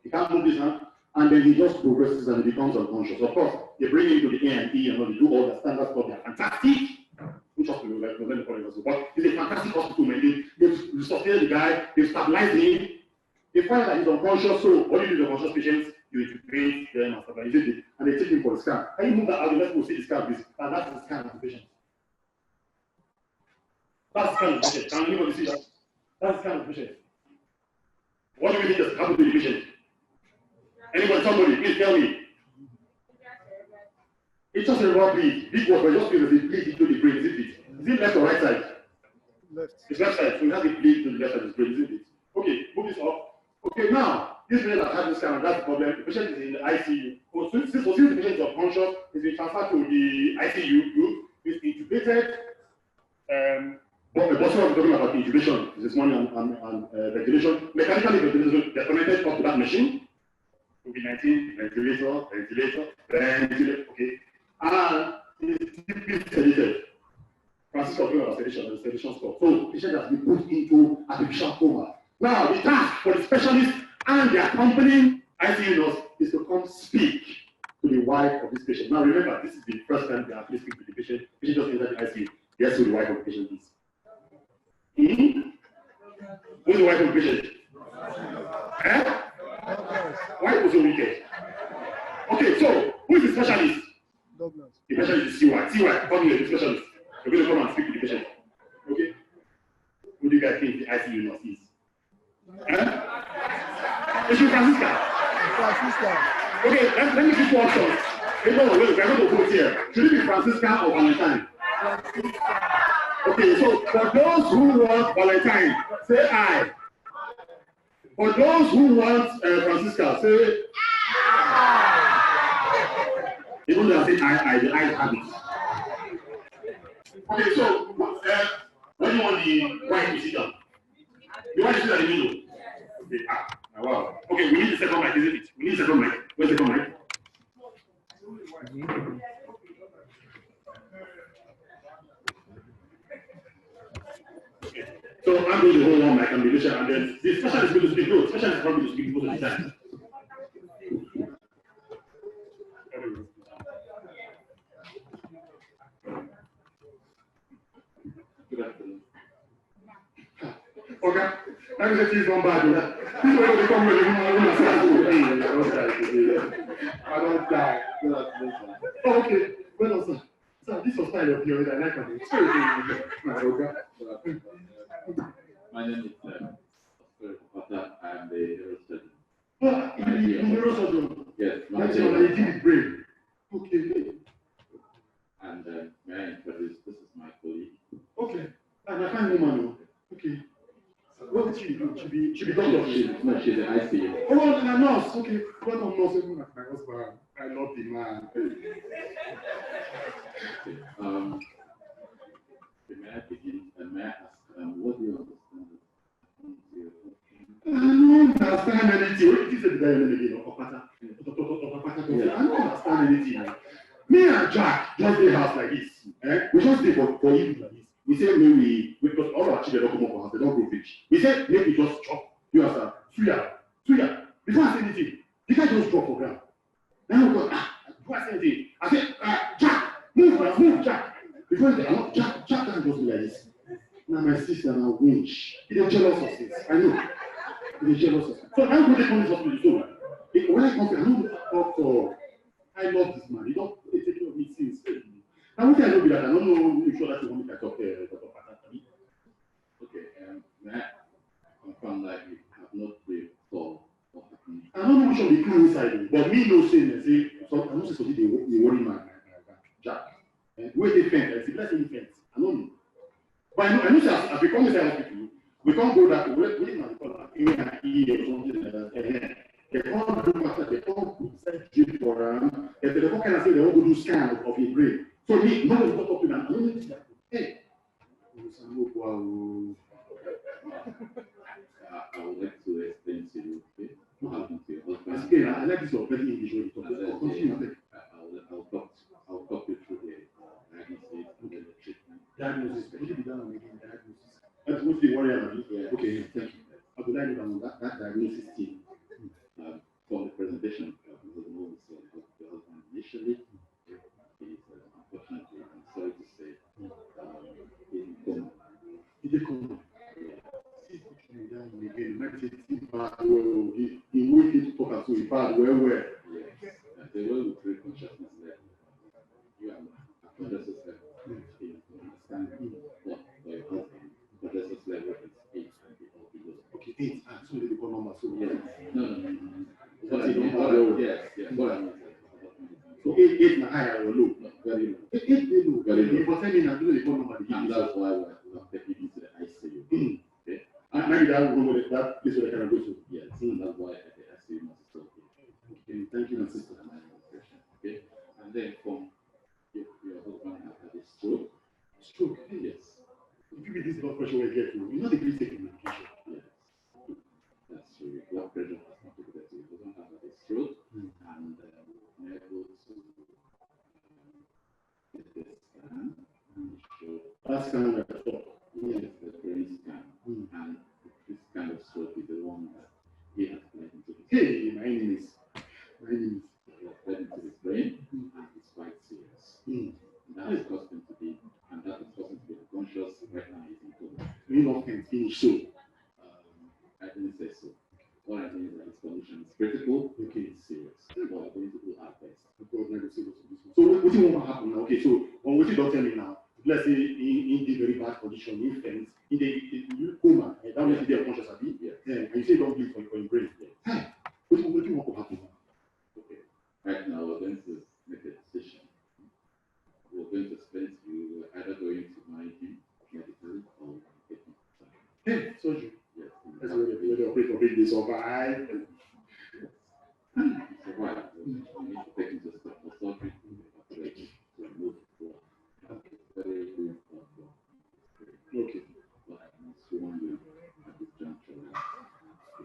Speaker 1: he can't move his hand, and then he just progresses and he becomes unconscious. Of course, they bring him to the A&E and they do all the standard stuff. They're fantastic. Which hospital? Let me call it also. But it's a fantastic hospital, man. They've sustained the guy, they've stabilized him. They find that he's unconscious, so what do you do to unconscious patients? You intubate them and stabilize it, and they take him for the scan. Can you move that out? Let's go see the scan, please. And that's the scan of the patient. That's the scan of the patient. Can anybody see that? That's the scan of the patient. What do you think has happened to the patient? Anybody, somebody, please tell me. It's just a raw bleed. Big water, just because it bleeds into the brain, isn't it? Is it left or right side? Left. It's left side, so it has a bleed to the left side of the brain, isn't it? Okay, move this up. Okay, now, this patient has had this scan, and that's the problem. The patient is in the ICU. Since the patient is unconscious, he's been transferred to the ICU group. He's intubated. But the bottom of talking about intubation this morning and ventilation. Mechanically, ventilation, they're connected up to that machine. COVID-19, ventilator, okay. And it's deeply sedated. Francis talking about sedation and the sedation score. So the patient has been put into artificial coma. Now, the task for the specialist and the accompanying ICU nurse is to come speak to the wife of this patient. Now, remember, this is the first time they actually speak to the patient. The patient just entered the ICU. Guess who the wife of the patient is? Who's the wife of the patient? Why was so wicked? Okay, so who is the specialist?
Speaker 4: Douglas.
Speaker 1: The specialist is CY. CY, come here, the specialist. You're going to come and speak to the patient. Okay? Who do you guys think the ICU nurse is? Is she Francisca?
Speaker 4: Francisca.
Speaker 1: Okay, let me give you options. We're going to vote here. Should it be Francisca or Valentine?
Speaker 4: Francisca.
Speaker 1: Okay, so for those who want Valentine, say aye. For those who want Francisca, say aye. Even though I say aye, the ayes have it. Okay, so what do you want the wife to sit down? You want to sit at the middle? Okay, wow. Okay, we need the second mic, isn't it? We need the second mic. Where's the second mic? So I'm going to hold one mic and be patient, and then the specialist is going to speak. No, specialist is not going to speak most of the time. Okay, let me just use one bad. This way they come with I don't die. Okay, well done, sir.
Speaker 2: So this was kind of yours. I like it.
Speaker 6: My name is Oscar Opata. I am the neurosurgeon.
Speaker 2: Neurosurgeon.
Speaker 6: Yes,
Speaker 2: That's what I did with brain. Okay.
Speaker 6: And may I introduce, this is my colleague.
Speaker 2: Okay. And I can't woman. Okay. What did she do? She be doctor.
Speaker 6: No, she's an ICU.
Speaker 2: Oh, and a nurse. Okay. Welcome, nurse. Even at my husband. I love the man.
Speaker 6: May I begin? And may I ask, what do you understand?
Speaker 2: I don't understand anything. What did you say the guy again? I don't understand anything. Me and Jack just dey house like this. We just dey for evening like this. We say maybe because all our children don't come up for house, they don't go fish. We say maybe just chop. You understand? Suya. Before I say anything, the guy just drop for ground. Then we go, before I say anything, I say, Jack, move, Jack. Before I say, Jack can't just be like this. Now my sister now winch. He is jealous of this. I know. He is jealous of this. So I'm going to come to this hospital. So when I come here, I don't talk for. I love this man. He don't take care of me since. Now what I know be that I don't know if sure that you want me to talk Dr. Patata.
Speaker 6: Okay, may I confirm that you have not prayed for what happened?
Speaker 2: I don't know which of the crew inside, but me no say so I know say something the worry man Jack. Where they faint, I see let's say faint. I don't know. But I know as we come inside hospital, we can't go that way. We not call that or something like that. They can't do matter, they can't put surgery for they don't kind of say they want to do scan of your brain. So me, no one talk to them. I don't need that. Hey.
Speaker 6: I would like to explain to you, okay, what happened to your husband.
Speaker 2: Okay, I like this your very English way to talk.
Speaker 6: I'll talk you through the diagnosis and then the treatment.
Speaker 2: Diagnosis. What should be done on the diagnosis? That's what the worry about.
Speaker 6: Yeah.
Speaker 2: Okay, thank you. I would like to know that diagnosis team.
Speaker 6: For the presentation, the husband initially, he's unfortunately, I'm sorry to say, in coma.
Speaker 2: He did come. He waited to talk as bad, well.
Speaker 6: Yes. The way we create consciousness level, you are consciousness level, you understand what for your husband, consciousness level is 8 and below.
Speaker 2: Okay, 8. So they become normal. So
Speaker 6: yes. No. What I
Speaker 2: mean,
Speaker 6: yes. What I mean is
Speaker 2: so 8 and higher or low?
Speaker 6: No, very low.
Speaker 2: 8 they low.
Speaker 6: Very low.
Speaker 2: For 10 minutes, they become normal.
Speaker 6: And that's why we're taking you to the ICU. Okay.
Speaker 2: And maybe that will go that place where they can go to.
Speaker 6: Yes. And that's why the ICU must be okay.
Speaker 2: Thank you, my sister.
Speaker 6: Okay. And then from your husband had a stroke.
Speaker 2: Stroke?
Speaker 6: Yes.
Speaker 2: If you get this blood pressure, we get to. You know the please take medication.
Speaker 6: Yes. That's true. Your blood pressure has not been better. Your husband had a stroke and unable to get the scan.
Speaker 2: That's kind of
Speaker 6: yes, the brain scan. And this kind of stroke is the one that he has bled into his brain.
Speaker 2: Hey, my name is.
Speaker 6: He has bled into his brain and it's quite serious. And that has caused him to be unconscious. Right now he's in coma.
Speaker 2: We don't can finish so.
Speaker 6: I didn't say so. What I mean is that his condition is critical.
Speaker 2: Okay.
Speaker 6: It's serious. But we're going to do our best.
Speaker 2: So what do you want to happen now? Okay, so what you don't tell me now, let's say in the very bad condition, in faint, in the coma, that means they're unconscious, yeah. And you say don't bleed for your brain. Yeah. What do you want to happen now?
Speaker 6: Okay. Right now we're going to make a decision. We're going to explain to you we're either going to manage him medically or take him.
Speaker 2: Hey, surgery.
Speaker 6: Yes.
Speaker 2: That's where the operator they survive.
Speaker 6: Survive. We need to take him to the surgery to remove the very good.
Speaker 2: Okay.
Speaker 6: But I must warn you at this juncture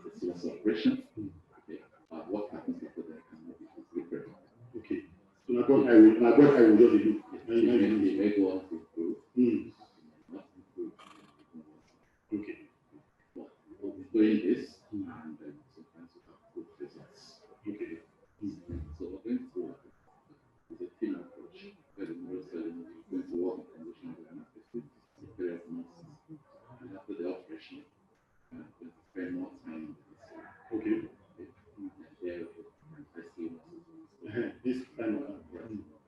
Speaker 6: it's a serious operation. Okay. What happens after that cannot be easily predicted.
Speaker 2: Okay. So I will just do.
Speaker 6: He may go on to improve. Not improve.
Speaker 2: Okay.
Speaker 6: But we'll be doing this and then sometimes we have good results.
Speaker 2: Okay.
Speaker 6: So we're going to work with a team approach where the neurosurgeon is going to work in condition with an assistant, a period of nurses. And after the operation, we're going to spend more time in the ICU.
Speaker 2: Okay.
Speaker 6: There with ICU nurses.
Speaker 2: This time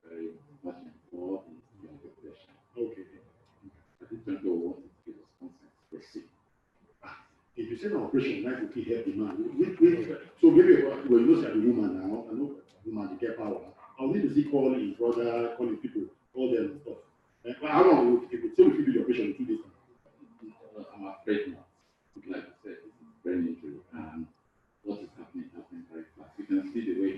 Speaker 6: very much involved in your
Speaker 7: operation, life will keep help the man. So maybe when you know that the woman now, I know woman to get power. I'll need to see call his brother, call his people, all them and stuff. How long will it take? So if you do the operation in 2 days?
Speaker 6: I'm afraid not. Like I said, it's brain injury, and what is happening very fast. You can see the way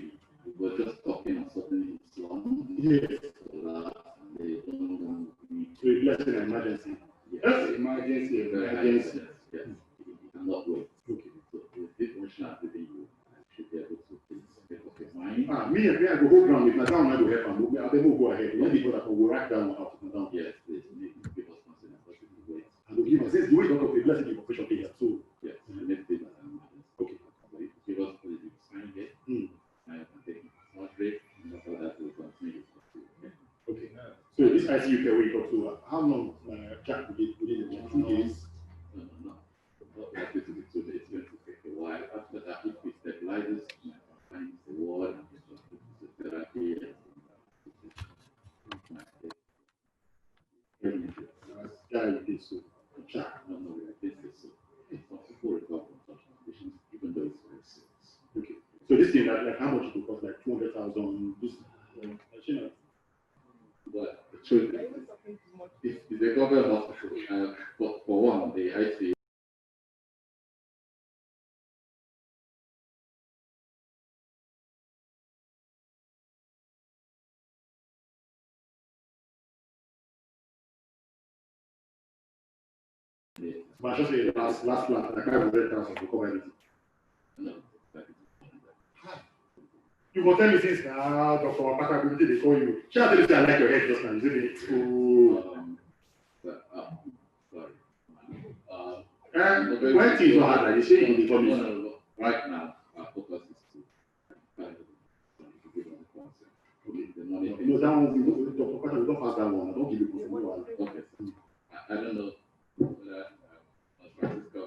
Speaker 6: we were just talking and suddenly it's long.
Speaker 7: Yes.
Speaker 6: And they don't want me
Speaker 7: So it's less than an emergency.
Speaker 6: Yes.
Speaker 7: Emergency.
Speaker 6: Yes. You cannot wait.
Speaker 7: Okay.
Speaker 6: So with this motion I'm giving you, I should be able to please make up your mind.
Speaker 7: Me, I go hold ground. If my town I go help and I'll be go ahead. When people that will write down how to come down.
Speaker 6: Yes, please give us consent and possibly wait.
Speaker 7: I will give us the way don't be blessed the operation here. So
Speaker 6: yes, let's do that. Okay. But if you give us please you sign it, I can take it moderate, and after that we'll continue.
Speaker 7: Okay. So this ICU care we talk to how long Jack within the 2 days?
Speaker 6: No. Not likely to be 2 days. It's going to take a while. After that, if we stabilize, we find the ward and the therapy.
Speaker 7: Guy, you did so. Jack.
Speaker 6: No, I think it's so. Some people recover from such conditions, even though it's very serious.
Speaker 7: Okay. So this thing, like how much it will cost? Like 200,000. This,
Speaker 6: but the truth is, if the government hospital, for one, the ICU.
Speaker 7: But just say last plant, like 500,000 to cover everything.
Speaker 6: No,
Speaker 7: you go tell me since now, Dr. Wapaka, they call you. Shall I tell you I like your head just now? You say, sorry. When things are hard, like you say, you call me.
Speaker 6: Right now, our focus is to give them the concept. Okay, the money.
Speaker 7: No, that one, Dr. Wapaka, we don't pass that one. I don't give you consent.
Speaker 6: Okay. I don't know whether Francisco.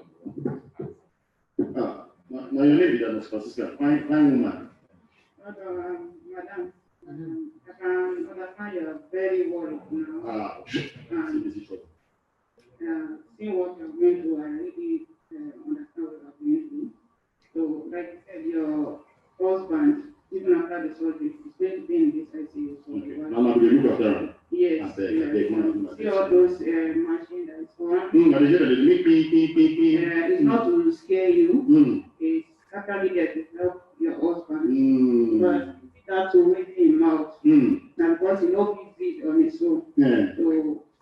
Speaker 7: Now your name is Francisco. Fine woman.
Speaker 8: Madam, I can understand you are very worried now. Seeing what you're going through, I really understand what you're going through. So, like I said, your husband, even after the surgery, is going to be in this ICU. So
Speaker 7: Now, we look after him.
Speaker 8: Yes. See all those machines that is on. It's not to scare you. It's actually there to help your husband. But that's to wait him out. And because he knows he's on his own.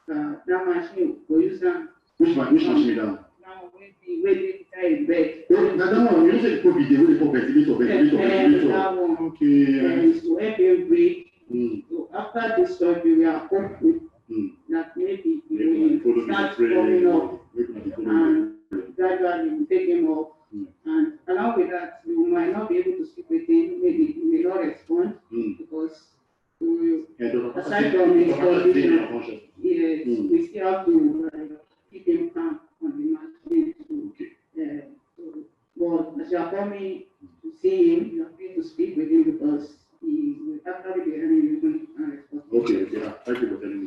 Speaker 8: So that machine will use them.
Speaker 7: Which machine down?
Speaker 8: Now wait in bed.
Speaker 7: That one, you say COVID, they will ventilator.
Speaker 8: That one.
Speaker 7: Okay.
Speaker 8: To help him breathe. So after this surgery, we are hopeful that maybe he will start coming up and gradually we take him up. And along with that, you might not be able to speak with him, maybe he may not respond because aside from his condition, yes, we still have to keep him calm on the machine. But as you are coming to see him, you are free to speak with him because he will actually be any and responsible.
Speaker 7: Okay, thank you for telling me.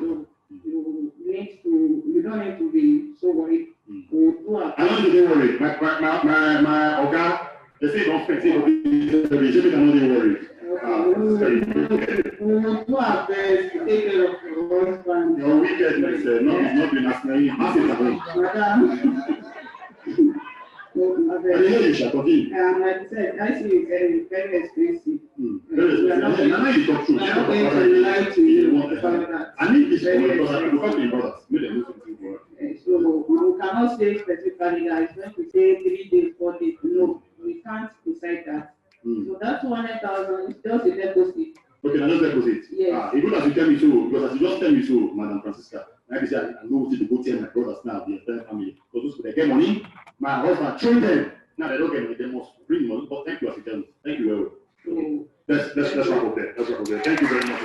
Speaker 8: You don't need to be so worried.
Speaker 7: I don't need to be worried. My Oga, they say don't fix it. They cannot be worried.
Speaker 8: We will do our best to take care of your husband.
Speaker 7: Your wickedness is not being as naive.
Speaker 8: Madam.
Speaker 7: I know you shall continue.
Speaker 8: Like I said, ICU is very, very expensive.
Speaker 7: Very expensive. I know you talk true.
Speaker 8: I'm not going to lie to you about that.
Speaker 7: I need this because we brothers. Make them listen to you.
Speaker 8: So we cannot say specifically that it's going to take 3 days, 4 days. No, we can't decide that. So that 200,000 is just a deposit.
Speaker 7: Okay, now just deposit.
Speaker 8: Yes.
Speaker 7: Even as you tell me so, because as you just tell me so, Madam Francisca, like I said, I know what to go tell my brothers now, the entire family. Because those people, they get money, my husband train them. Now they don't get money, they must bring money. But thank you as you tell me. Thank you very well. Okay. Let's wrap up there. Let's wrap up there. Thank you very much.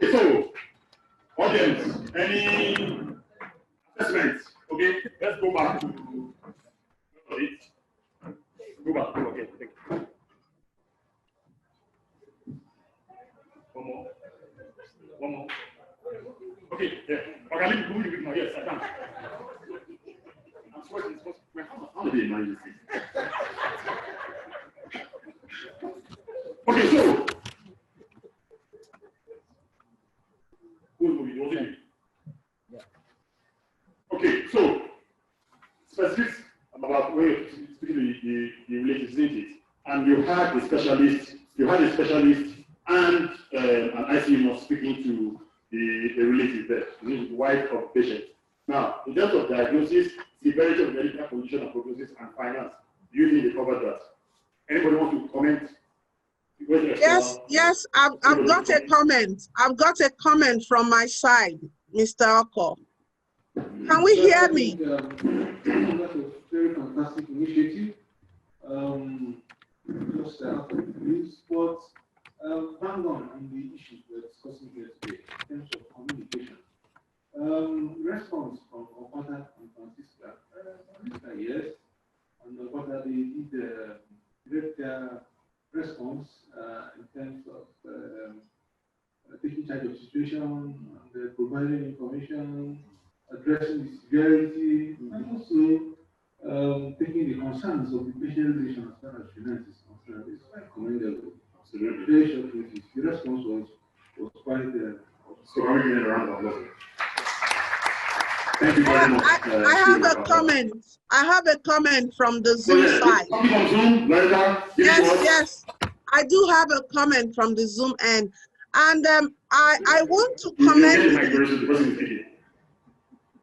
Speaker 7: Okay, so, audience, any assessments? Okay, let's go back to it. Go back. Okay, thank you. One more. Okay, yeah. Okay, who you with now? Yes, I can. How do they manage this? Okay, so okay, so specifics about where you're speaking the related, isn't it? And you had a specialist and an ICU nurse speaking to the relative there, the wife of the patient. Now, in terms of diagnosis, severity of medical condition and prognosis and finance, do you think they covered that? Anybody want to comment?
Speaker 5: Yes, I've got a comment. I've got a comment from my side, Mr. Oko. Can we hear me?
Speaker 3: That's a very fantastic initiative. Just out of the news, but bang on the issues we're discussing here today in terms of communication. Response from Okada and Francisca, yes, and Okada they did great response in terms of taking charge of the situation and providing information, addressing the severity, and also taking the concerns of the patient relation as far as finance is concerned. It's quite commendable. Very short notice. The response was quite.
Speaker 7: So I'm giving a round of applause. Thank you very much.
Speaker 5: I have a comment. I have a comment from the Zoom side. Yes. I do have a comment from the Zoom end. And I want to comment.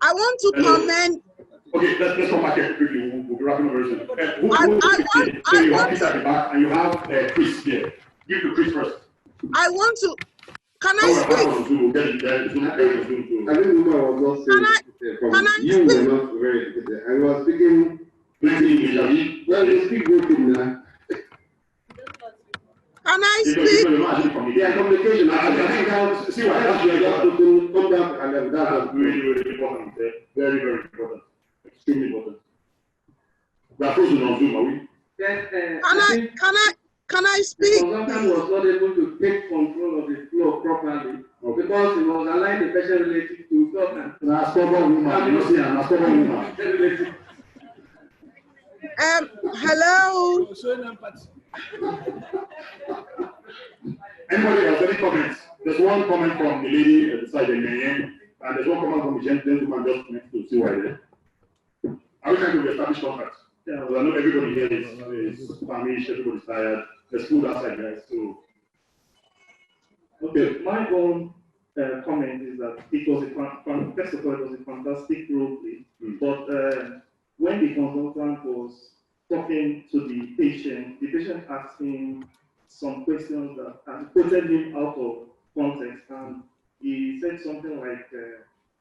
Speaker 5: I want to comment.
Speaker 7: Okay, let's come back here quickly. We'll be wrapping up very soon. You have Peter at the back and you have Chris here. Give to Chris first.
Speaker 5: I want to. Can I speak?
Speaker 2: I think Uma was not saying you were not very educated. I was speaking. Well, you speak good thing now.
Speaker 5: Can I speak?
Speaker 2: Yeah, communication. I think see what else you are just putting come down and that's
Speaker 7: really, really important. Very, very important. Extremely important. We are close to on Zoom, are we?
Speaker 5: Can I speak?
Speaker 8: The consultant was not able to take control of the flow properly because he was allowing the patient relative to talk and
Speaker 5: hello.
Speaker 7: Anybody else? Any comments? There's one comment from the lady beside the man, and there's one comment from the gentleman just next to see why there. Are we trying to establish contact? Yeah, well, I know everybody here is famished, everybody's tired. There's food outside, guys. So,
Speaker 9: okay, my own comment is that it was first of all, it was a fantastic role play. But when the consultant was talking to the patient asked him some questions that quoted him out of context, and he said something like,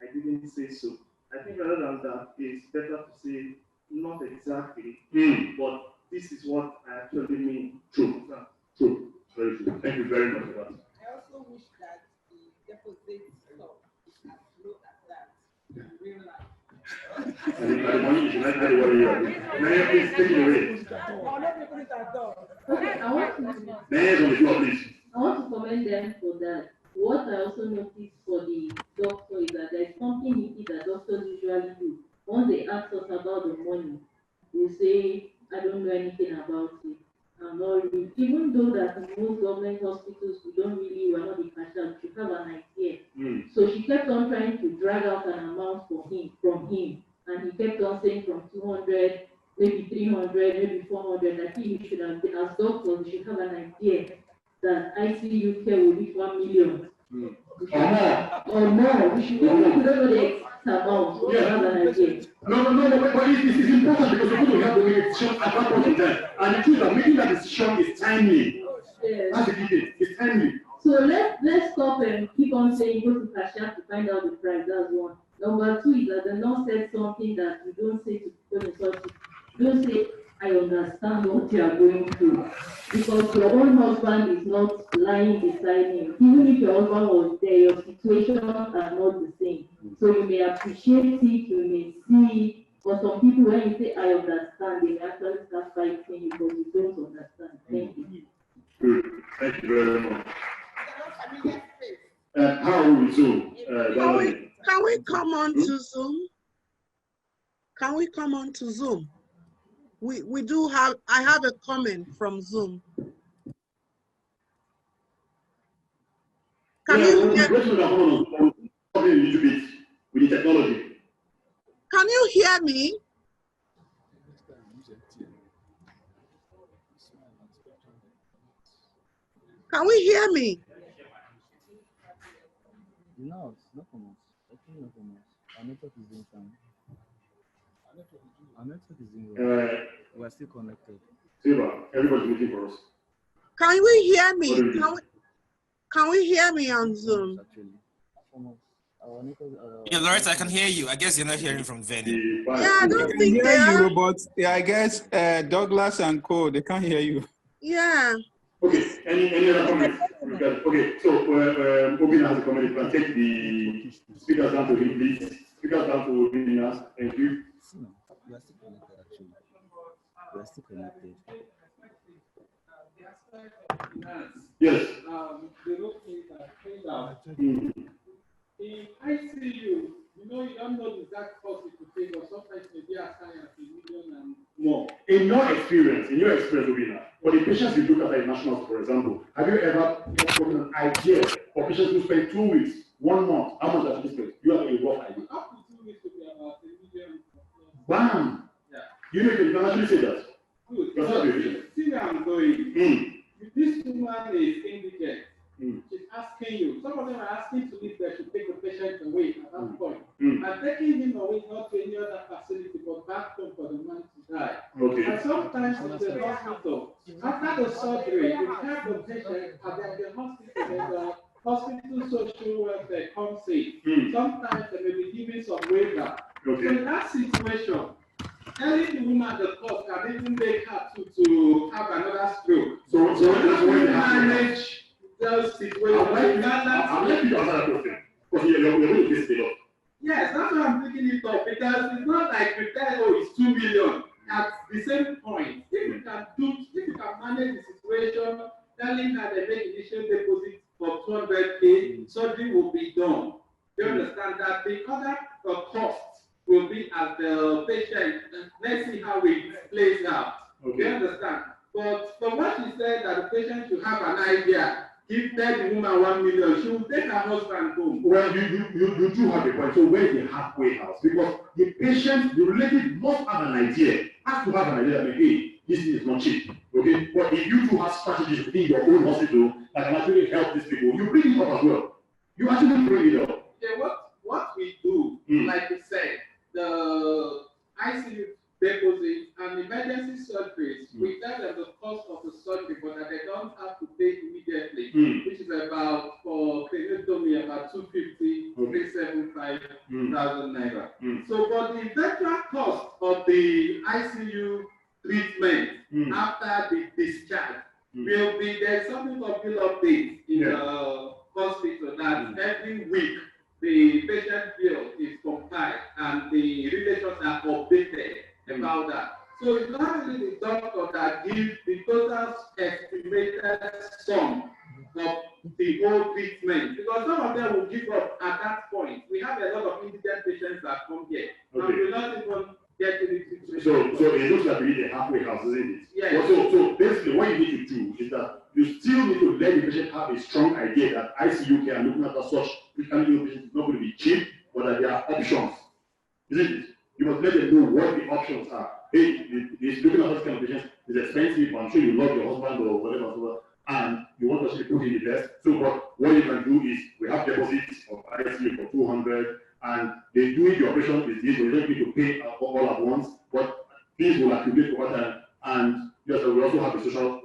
Speaker 9: I didn't say so. I think rather than that, it's better to say not exactly, but this is what I actually mean.
Speaker 7: True. True. Very true. Thank you very much for that.
Speaker 10: I also wish that the deposit stock is as low as that in real life.
Speaker 7: Please take it away.
Speaker 11: Okay, I want to commend them for that. What I also noticed for the doctor is that there's something needy that doctors usually do. Once they ask us about the money, we say, I don't know anything about it. I'm not really, even though that in most government hospitals, we're not the cashier, we should have an idea. So she kept on trying to drag out an amount from him, and he kept on saying from 200, maybe 300, maybe 400. I think we should have been, as doctors, we should have an idea that ICU care will reach 1 million. Or more. We should know the exact amount. We have an idea.
Speaker 7: No, but it's important because we have to make a decision at that point in time. And the truth of making that decision is timely.
Speaker 11: Yes.
Speaker 7: That's the key thing. It's timely.
Speaker 11: So let's stop and keep on saying go to cashier to find out the price. That's one. Number two is that the nurse said something that you don't say to people in such. Don't say, I understand what you are going through. Because your own husband is not lying beside him. Even if your husband was there, your situations are not the same. So you may appreciate it, you may see it. For some people, when you say, I understand, they actually start fighting because you don't understand. Thank you.
Speaker 7: Good. Thank you very much. How are we Zoom?
Speaker 5: Can we come on to Zoom? Can we come on to Zoom? We do have, I have a comment from Zoom. Can you hear me?
Speaker 7: A little bit with the technology.
Speaker 5: Can you hear me? Can we hear me?
Speaker 12: No, it's not from us. Actually, not from us. Our network is in time. Our network is in. We are still connected.
Speaker 7: Silva, everybody's looking for us.
Speaker 5: Can we hear me? Can we hear me on Zoom?
Speaker 13: Yeah, Lawrence, I can hear you. I guess you're not hearing from Venue.
Speaker 5: Yeah, I don't think
Speaker 14: hear
Speaker 5: they are.
Speaker 14: you, but yeah, I guess Douglas and Co, they can't hear you.
Speaker 5: Yeah.
Speaker 7: Okay, any other comments? Okay, so Obin has a comment. You can take the speakers down to him, please. Speakers down to Obin. Thank you.
Speaker 12: We are still connected, actually. We are still connected.
Speaker 7: Yes.
Speaker 15: In ICU, you know, you don't know the exact cost it could take, or sometimes maybe as high as $1 million and more.
Speaker 7: In your experience, Obina, for the patients you look at in nationals, for example, have you ever gotten an idea for patients who spend 2 weeks, 1 month, how much have you spent? You have a rough idea.
Speaker 15: Up to 2 weeks would be about $1 million.
Speaker 7: Bam!
Speaker 15: Yeah.
Speaker 7: You know, you can actually say that.
Speaker 15: Good.
Speaker 7: That's not the patient.
Speaker 15: See where I'm going. This woman is indigent. She's asking you. Some of them are asking to leave there to take the patient away at that point. And taking him away not to any other facility but back home for the man to die.
Speaker 7: Okay.
Speaker 15: And sometimes in the hospital, after the surgery, you have the patient at the hospital, the hospital social welfare comes in. Sometimes they may be giving some waiver.
Speaker 7: Okay.
Speaker 15: So in that situation, telling the woman the cost can even make her to have another stroke. So how do you manage those situations?
Speaker 7: I'll let you answer that question. Because you're going to face it up.
Speaker 15: Yes, that's why I'm picking it up, because it's not like we tell, oh, it's 2 million. At the same point, if you can manage the situation, telling her they make initial deposit of 200K, surgery will be done. You understand that the other costs will be as the patient. Let's see how it plays out. Okay. You understand? But from what she said, that the patient should have an idea. Give the woman 1 million, she will take her husband home.
Speaker 7: Well, you do have a point. So where is the halfway house? Because the patient, the relative must have an idea. Has to have an idea that, hey, this is not cheap. Okay? But if you do have strategies within your own hospital that can actually help these people, you bring it up as well. You actually bring it up.
Speaker 15: Yeah, what we do, like you said, the ICU deposit and emergency surgeries, we tell them the cost of the surgery, but that they don't have to pay immediately, which is about, for craniotomy, about 250, 375,000 naira. So, but the eventual cost of the ICU treatment after the discharge will be, there's something called bill update in the hospital that every week the patient bill is compiled and the relations are updated about that. So it's not really the doctor that gives the total estimated sum of the whole treatment, because some of them will give up at that point. We have a lot of indigent patients that come here, and we will not even get to the situation.
Speaker 7: So it looks like we need a halfway house, isn't it?
Speaker 15: Yes.
Speaker 7: Well, so basically what you need to do is that you still need to let the patient have a strong idea that ICU care and looking after such critically ill patients is not going to be cheap, but that there are options, isn't it? You must let them know what the options are. Hey, it's looking at this kind of patients is expensive, but I'm sure you love your husband or whatever, and you want us to put in the best. So what you can do is we have deposits of ICU for 200, and they do the operation is this, we don't need to pay all at once, but things will accumulate over time. And yes, we also have a social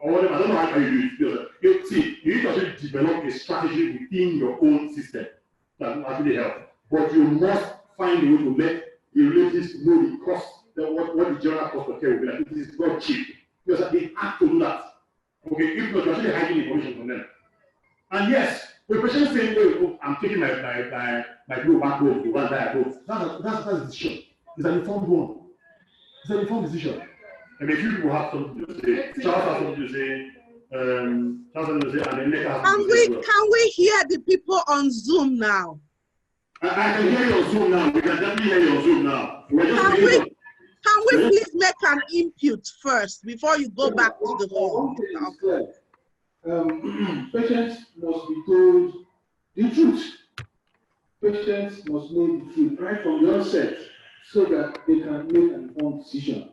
Speaker 7: or whatever. I don't know how you do it. See, you need to actually develop a strategy within your own system that will actually help. But you must find a way to let the relatives know the cost, what the general cost of care will be like. It is not cheap. Because they have to do that. Okay, if not, you're actually hiding information from them. And yes, the patient saying, oh, I'm taking my group back home to go and die at home. That's a decision. It's an informed one. It's an informed decision. And if you people have something to say, Charles has something to say, and then later
Speaker 5: Can we hear the people on Zoom now?
Speaker 7: I can hear your Zoom now. We can definitely hear your Zoom now.
Speaker 5: Can we please make an input first before you go back to the hall?
Speaker 3: Patients must be told the truth. Patients must know the truth right from the onset so that they can make an informed decision.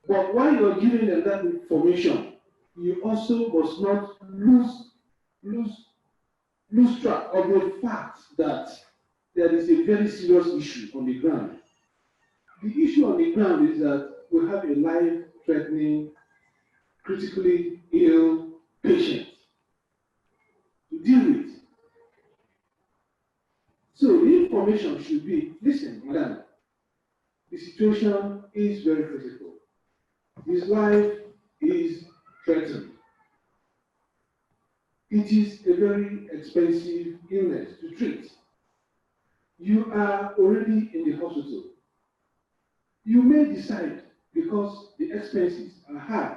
Speaker 3: But while you're giving them that information, you also must not lose track of the fact that there is a very serious issue on the ground. The issue on the ground is that we have a life-threatening, critically ill patient to deal with. So the information should be, listen, madam, the situation is very critical. His life is threatened. It is a very expensive illness to treat. You are already in the hospital. You may decide, because the expenses are high,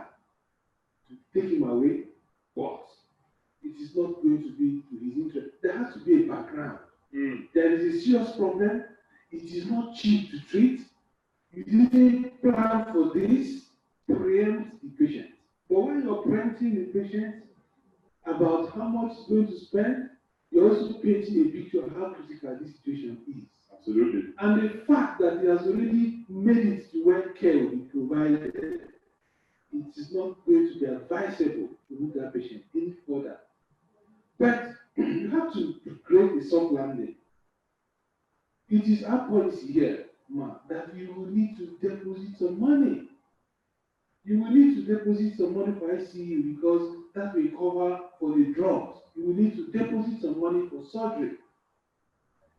Speaker 3: to take him away, but it is not going to be to his interest. There has to be a background. There is a serious problem. It is not cheap to treat. You didn't plan for this, preempt the patient. But when you're preempting the patient about how much it's going to spend, you're also painting a picture of how critical this situation is.
Speaker 7: Absolutely.
Speaker 3: And the fact that he has already made it to where care will be provided, it is not going to be advisable to move that patient any further. But you have to create a soft landing. It is our policy here, that you will need to deposit some money. You will need to deposit some money for ICU because that will cover for the drugs. You will need to deposit some money for surgery.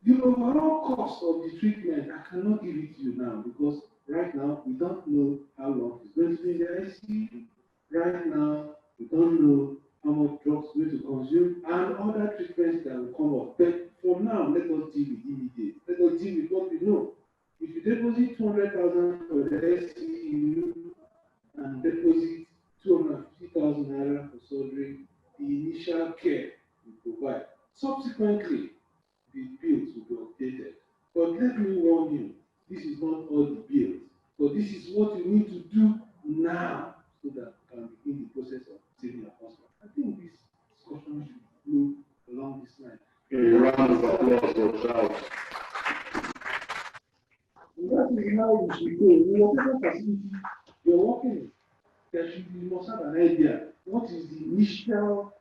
Speaker 3: The overall cost of the treatment, I cannot give it to you now because right now we don't know how long it's going to be in the ICU. Right now, we don't know how much drugs we're going to consume and other treatments that will come up. But for now, let us deal with immediate. Let us deal with what we know. If you deposit 200,000 for the ICU and deposit 250,000 naira for surgery, the initial care we provide. Subsequently, the bills will be updated. But let me warn you, this is not all the bills, but this is what you need to do now so that you can begin the process of saving your husband. I think this discussion should move along this line.
Speaker 7: A round of applause for Charles.
Speaker 3: That is how we should go. In whatever facility you're working in, you must have an idea. What is the initial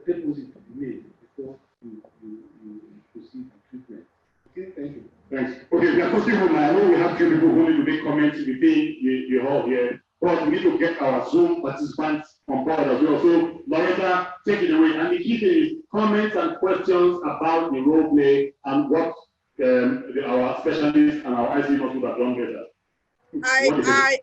Speaker 3: deposit to be made before you proceed with treatment? Okay, thank you.
Speaker 7: Thanks. Okay, we are closing room. I know we have few people who need to make comments within the hall here, but we need to get our Zoom participants on board as well. So, Loretta, take it away. And the key thing is comments and questions about the role play and what our specialists and our IC must have done better.
Speaker 5: I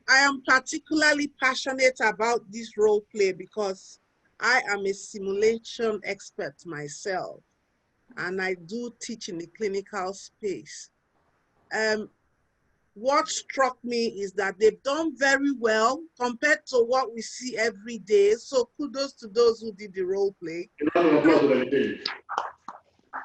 Speaker 5: am particularly passionate about this role play because I am a simulation expert myself, and I do teach in the clinical space. What struck me is that they've done very well compared to what we see every day. So kudos to those who did the role play.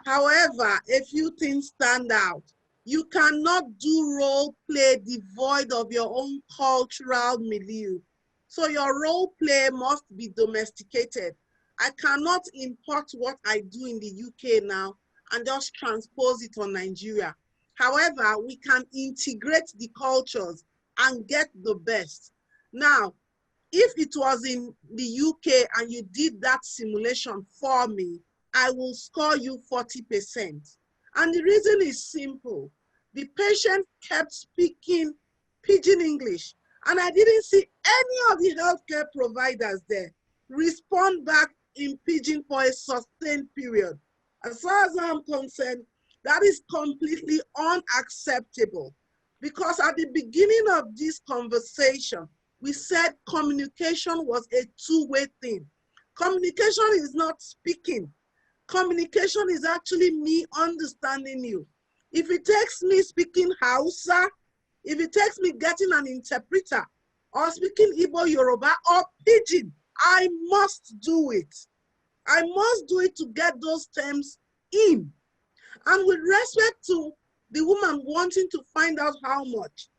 Speaker 5: However, a few things stand out. You cannot do role play devoid of your own cultural milieu. So your role play must be domesticated. I cannot import what I do in the UK now and just transpose it on Nigeria. However, we can integrate the cultures and get the best. Now, if it was in the UK and you did that simulation for me, I will score you 40%. And the reason is simple. The patient kept speaking pidgin English, and I didn't see any of the healthcare providers there respond back in pidgin for a sustained period. As far as I'm concerned, that is completely unacceptable, because at the beginning of this conversation, we said communication was a two-way thing. Communication is not speaking. Communication is actually me understanding you. If it takes me speaking Hausa, if it takes me getting an interpreter, or speaking Igbo, Yoruba, or Pidgin, I must do it. I must do it to get those terms in. And with respect to the woman wanting to find out how much,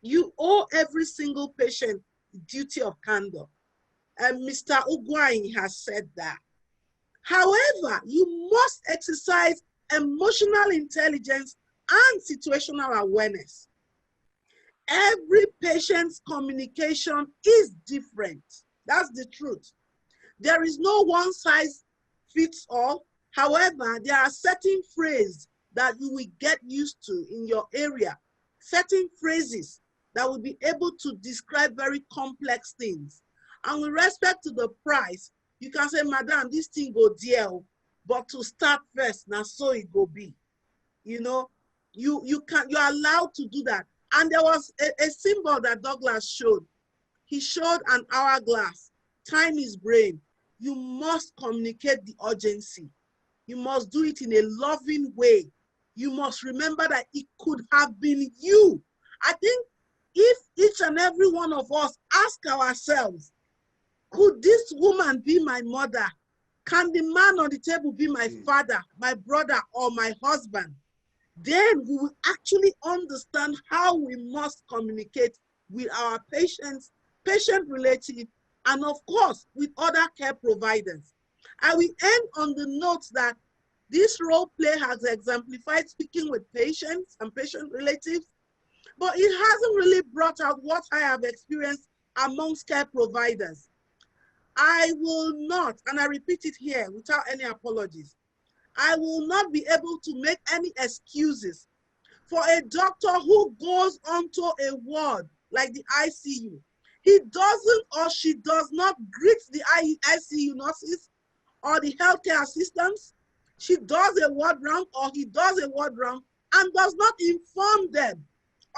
Speaker 5: you owe every single patient duty of candor. And Mr. Ugwai has said that. However, you must exercise emotional intelligence and situational awareness. Every patient's communication is different. That's the truth. There is no one size fits all. However, there are certain phrases that you will get used to in your area, certain phrases that will be able to describe very complex things. And with respect to the price, you can say, Madam, this thing go dear, but to start first, now so it go be. You know, you're allowed to do that. And there was a symbol that Douglas showed. He showed an hourglass. Time is brain. You must communicate the urgency. You must do it in a loving way. You must remember that it could have been you. I think if each and every one of us ask ourselves, could this woman be my mother? Can the man on the table be my father, my brother, or my husband? Then we will actually understand how we must communicate with our patients, patient relatives, and of course, with other care providers. I will end on the note that this role play has exemplified speaking with patients and patient relatives, but it hasn't really brought out what I have experienced amongst care providers. I will not, and I repeat it here without any apologies, I will not be able to make any excuses for a doctor who goes onto a ward like the ICU. He doesn't or she does not greet the ICU nurses or the healthcare assistants. She does a ward round or he does a ward round and does not inform them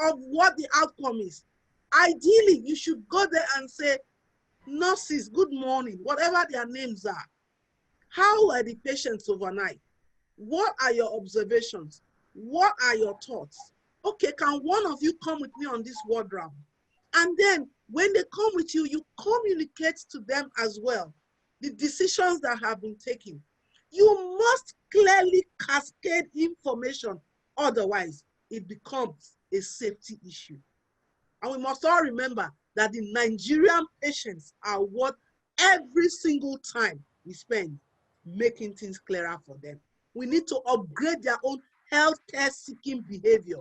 Speaker 5: of what the outcome is. Ideally, you should go there and say, nurses, good morning, whatever their names are. How were the patients overnight? What are your observations? What are your thoughts? Okay, can one of you come with me on this ward round? And then when they come with you, you communicate to them as well the decisions that have been taken. You must clearly cascade information, otherwise it becomes a safety issue. And we must all remember that the Nigerian patients are worth every single time we spend making things clearer for them. We need to upgrade their own healthcare seeking behavior.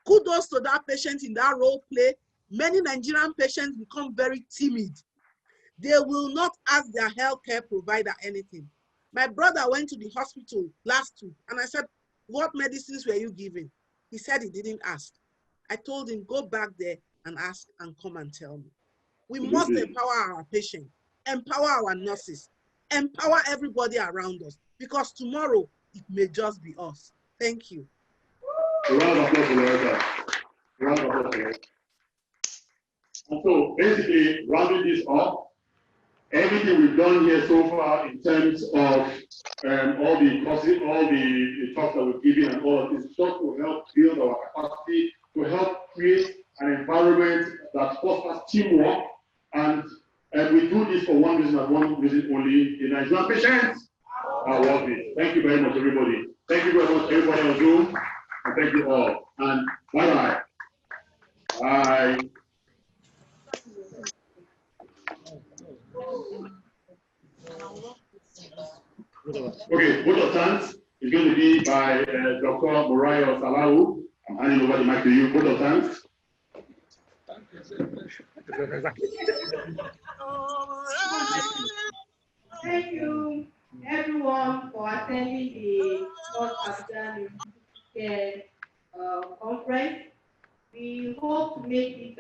Speaker 5: Kudos to that patient in that role play. Many Nigerian patients become very timid. They will not ask their healthcare provider anything. My brother went to the hospital last week and I said, what medicines were you giving? He said he didn't ask. I told him, go back there and ask and come and tell me. We must empower our patients, empower our nurses, empower everybody around us, because tomorrow it may just be us. Thank you.
Speaker 1: A round of applause for Loretta. A round of applause for Loretta. And so basically, rounding this up, everything we've done here so far in terms of all the courses, all the talks that we've given and all of this, just to help build our capacity, to help create an environment that fosters teamwork. And we do this for one reason and one reason only: the Nigerian patients are worth it. Thank you very much, everybody. Thank you very much, everybody on Zoom. And thank you all. And bye-bye. Bye. Okay, vote of thanks is going to be by Dr. Morayo Salahu. I'm handing over the mic to you. Vote of thanks.
Speaker 8: Thank you, everyone, for attending the North Abuja conference. We hope to make it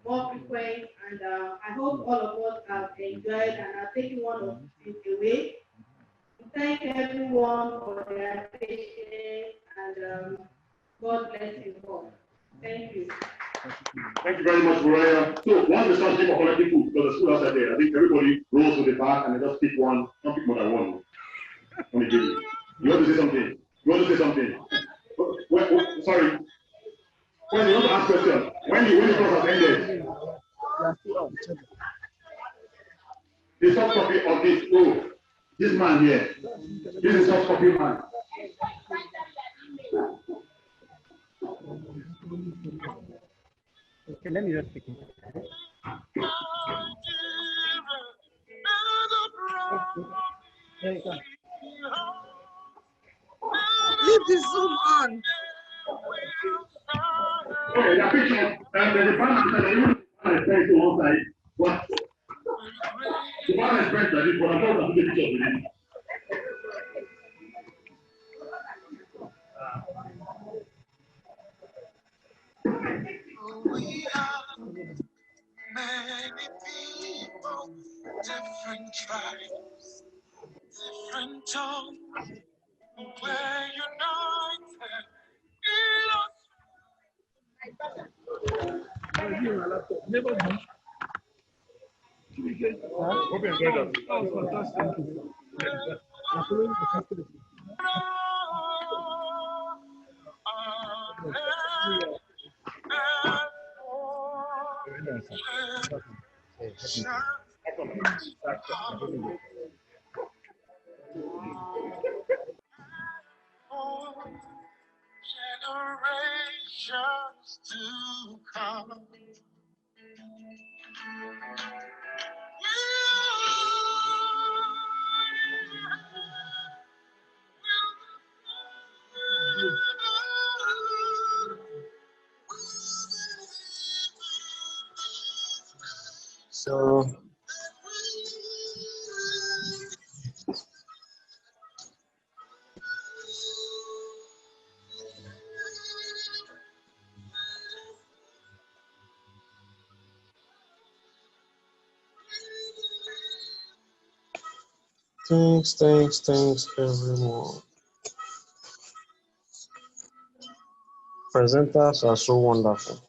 Speaker 8: more frequent, and I hope all of us have enjoyed and are taking one of these away. Thank everyone for their patience, and God bless you all. Thank you.
Speaker 1: Thank you very much, Mariah. So, one responsibility for collecting food, because the school outside there, I think everybody rolls to the back and they just pick one, don't pick more than one. Only give you. You want to say something? You want to say something? Sorry. When you want to ask questions, when the class has ended, the soft copy of this, oh, this man here, this is soft copy man.
Speaker 16: Okay, let me just pick it. There you go.
Speaker 5: Leave the Zoom on.
Speaker 7: Okay, the picture, there's a banner that to one side, but the banner is pressed like this, but I'm not going to the picture with it.
Speaker 17: We are many people, different tribes, different tongues, we're united generations to come.
Speaker 16: So thanks everyone. Presenters are so wonderful.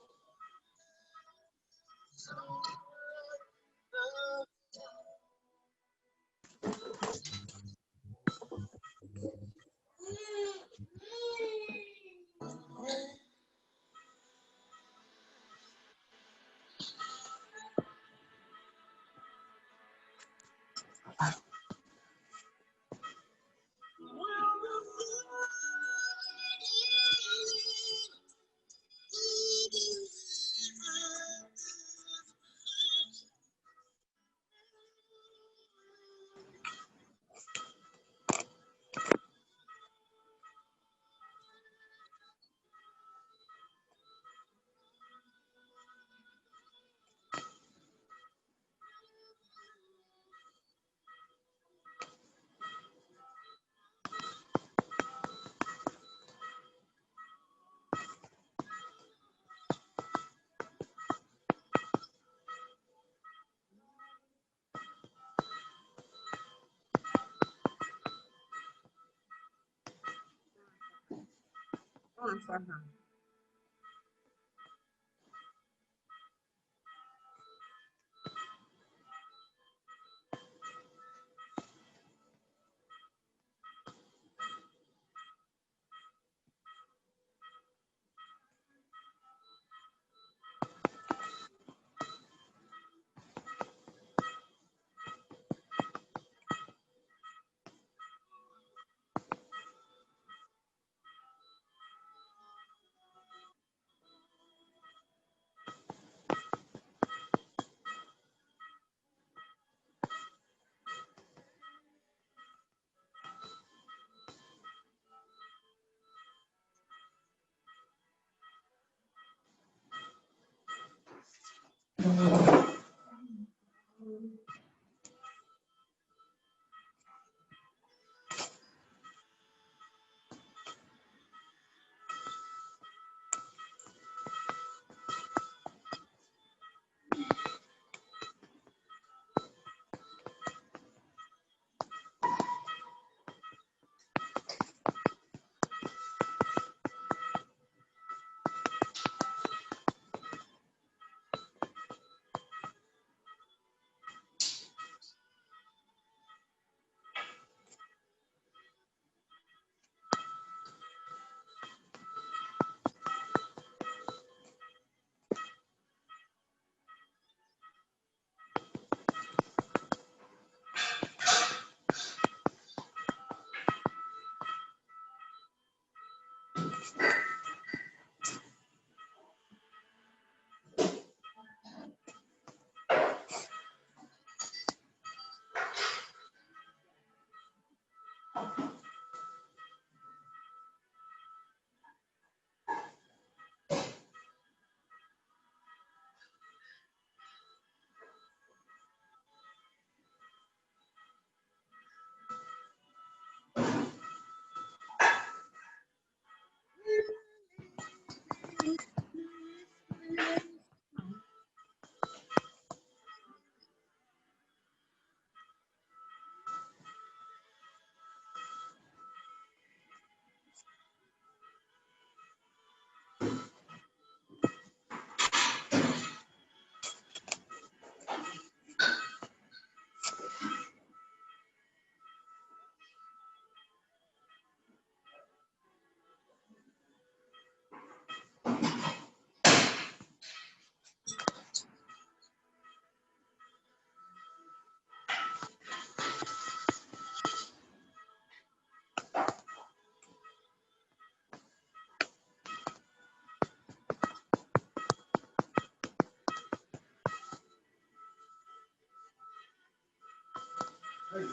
Speaker 5: Is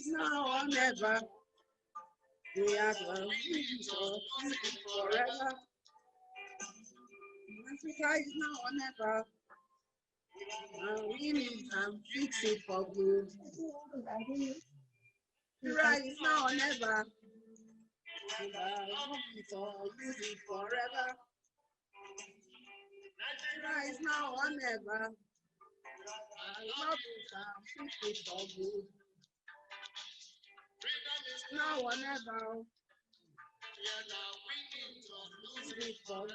Speaker 5: now or never. We are forever. Africa is now or never. And we need and fix it for good. Right is now or never. Use it forever. Right is now or never. I love it and fix it for good. Now or never. Use it forever.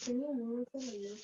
Speaker 5: Never.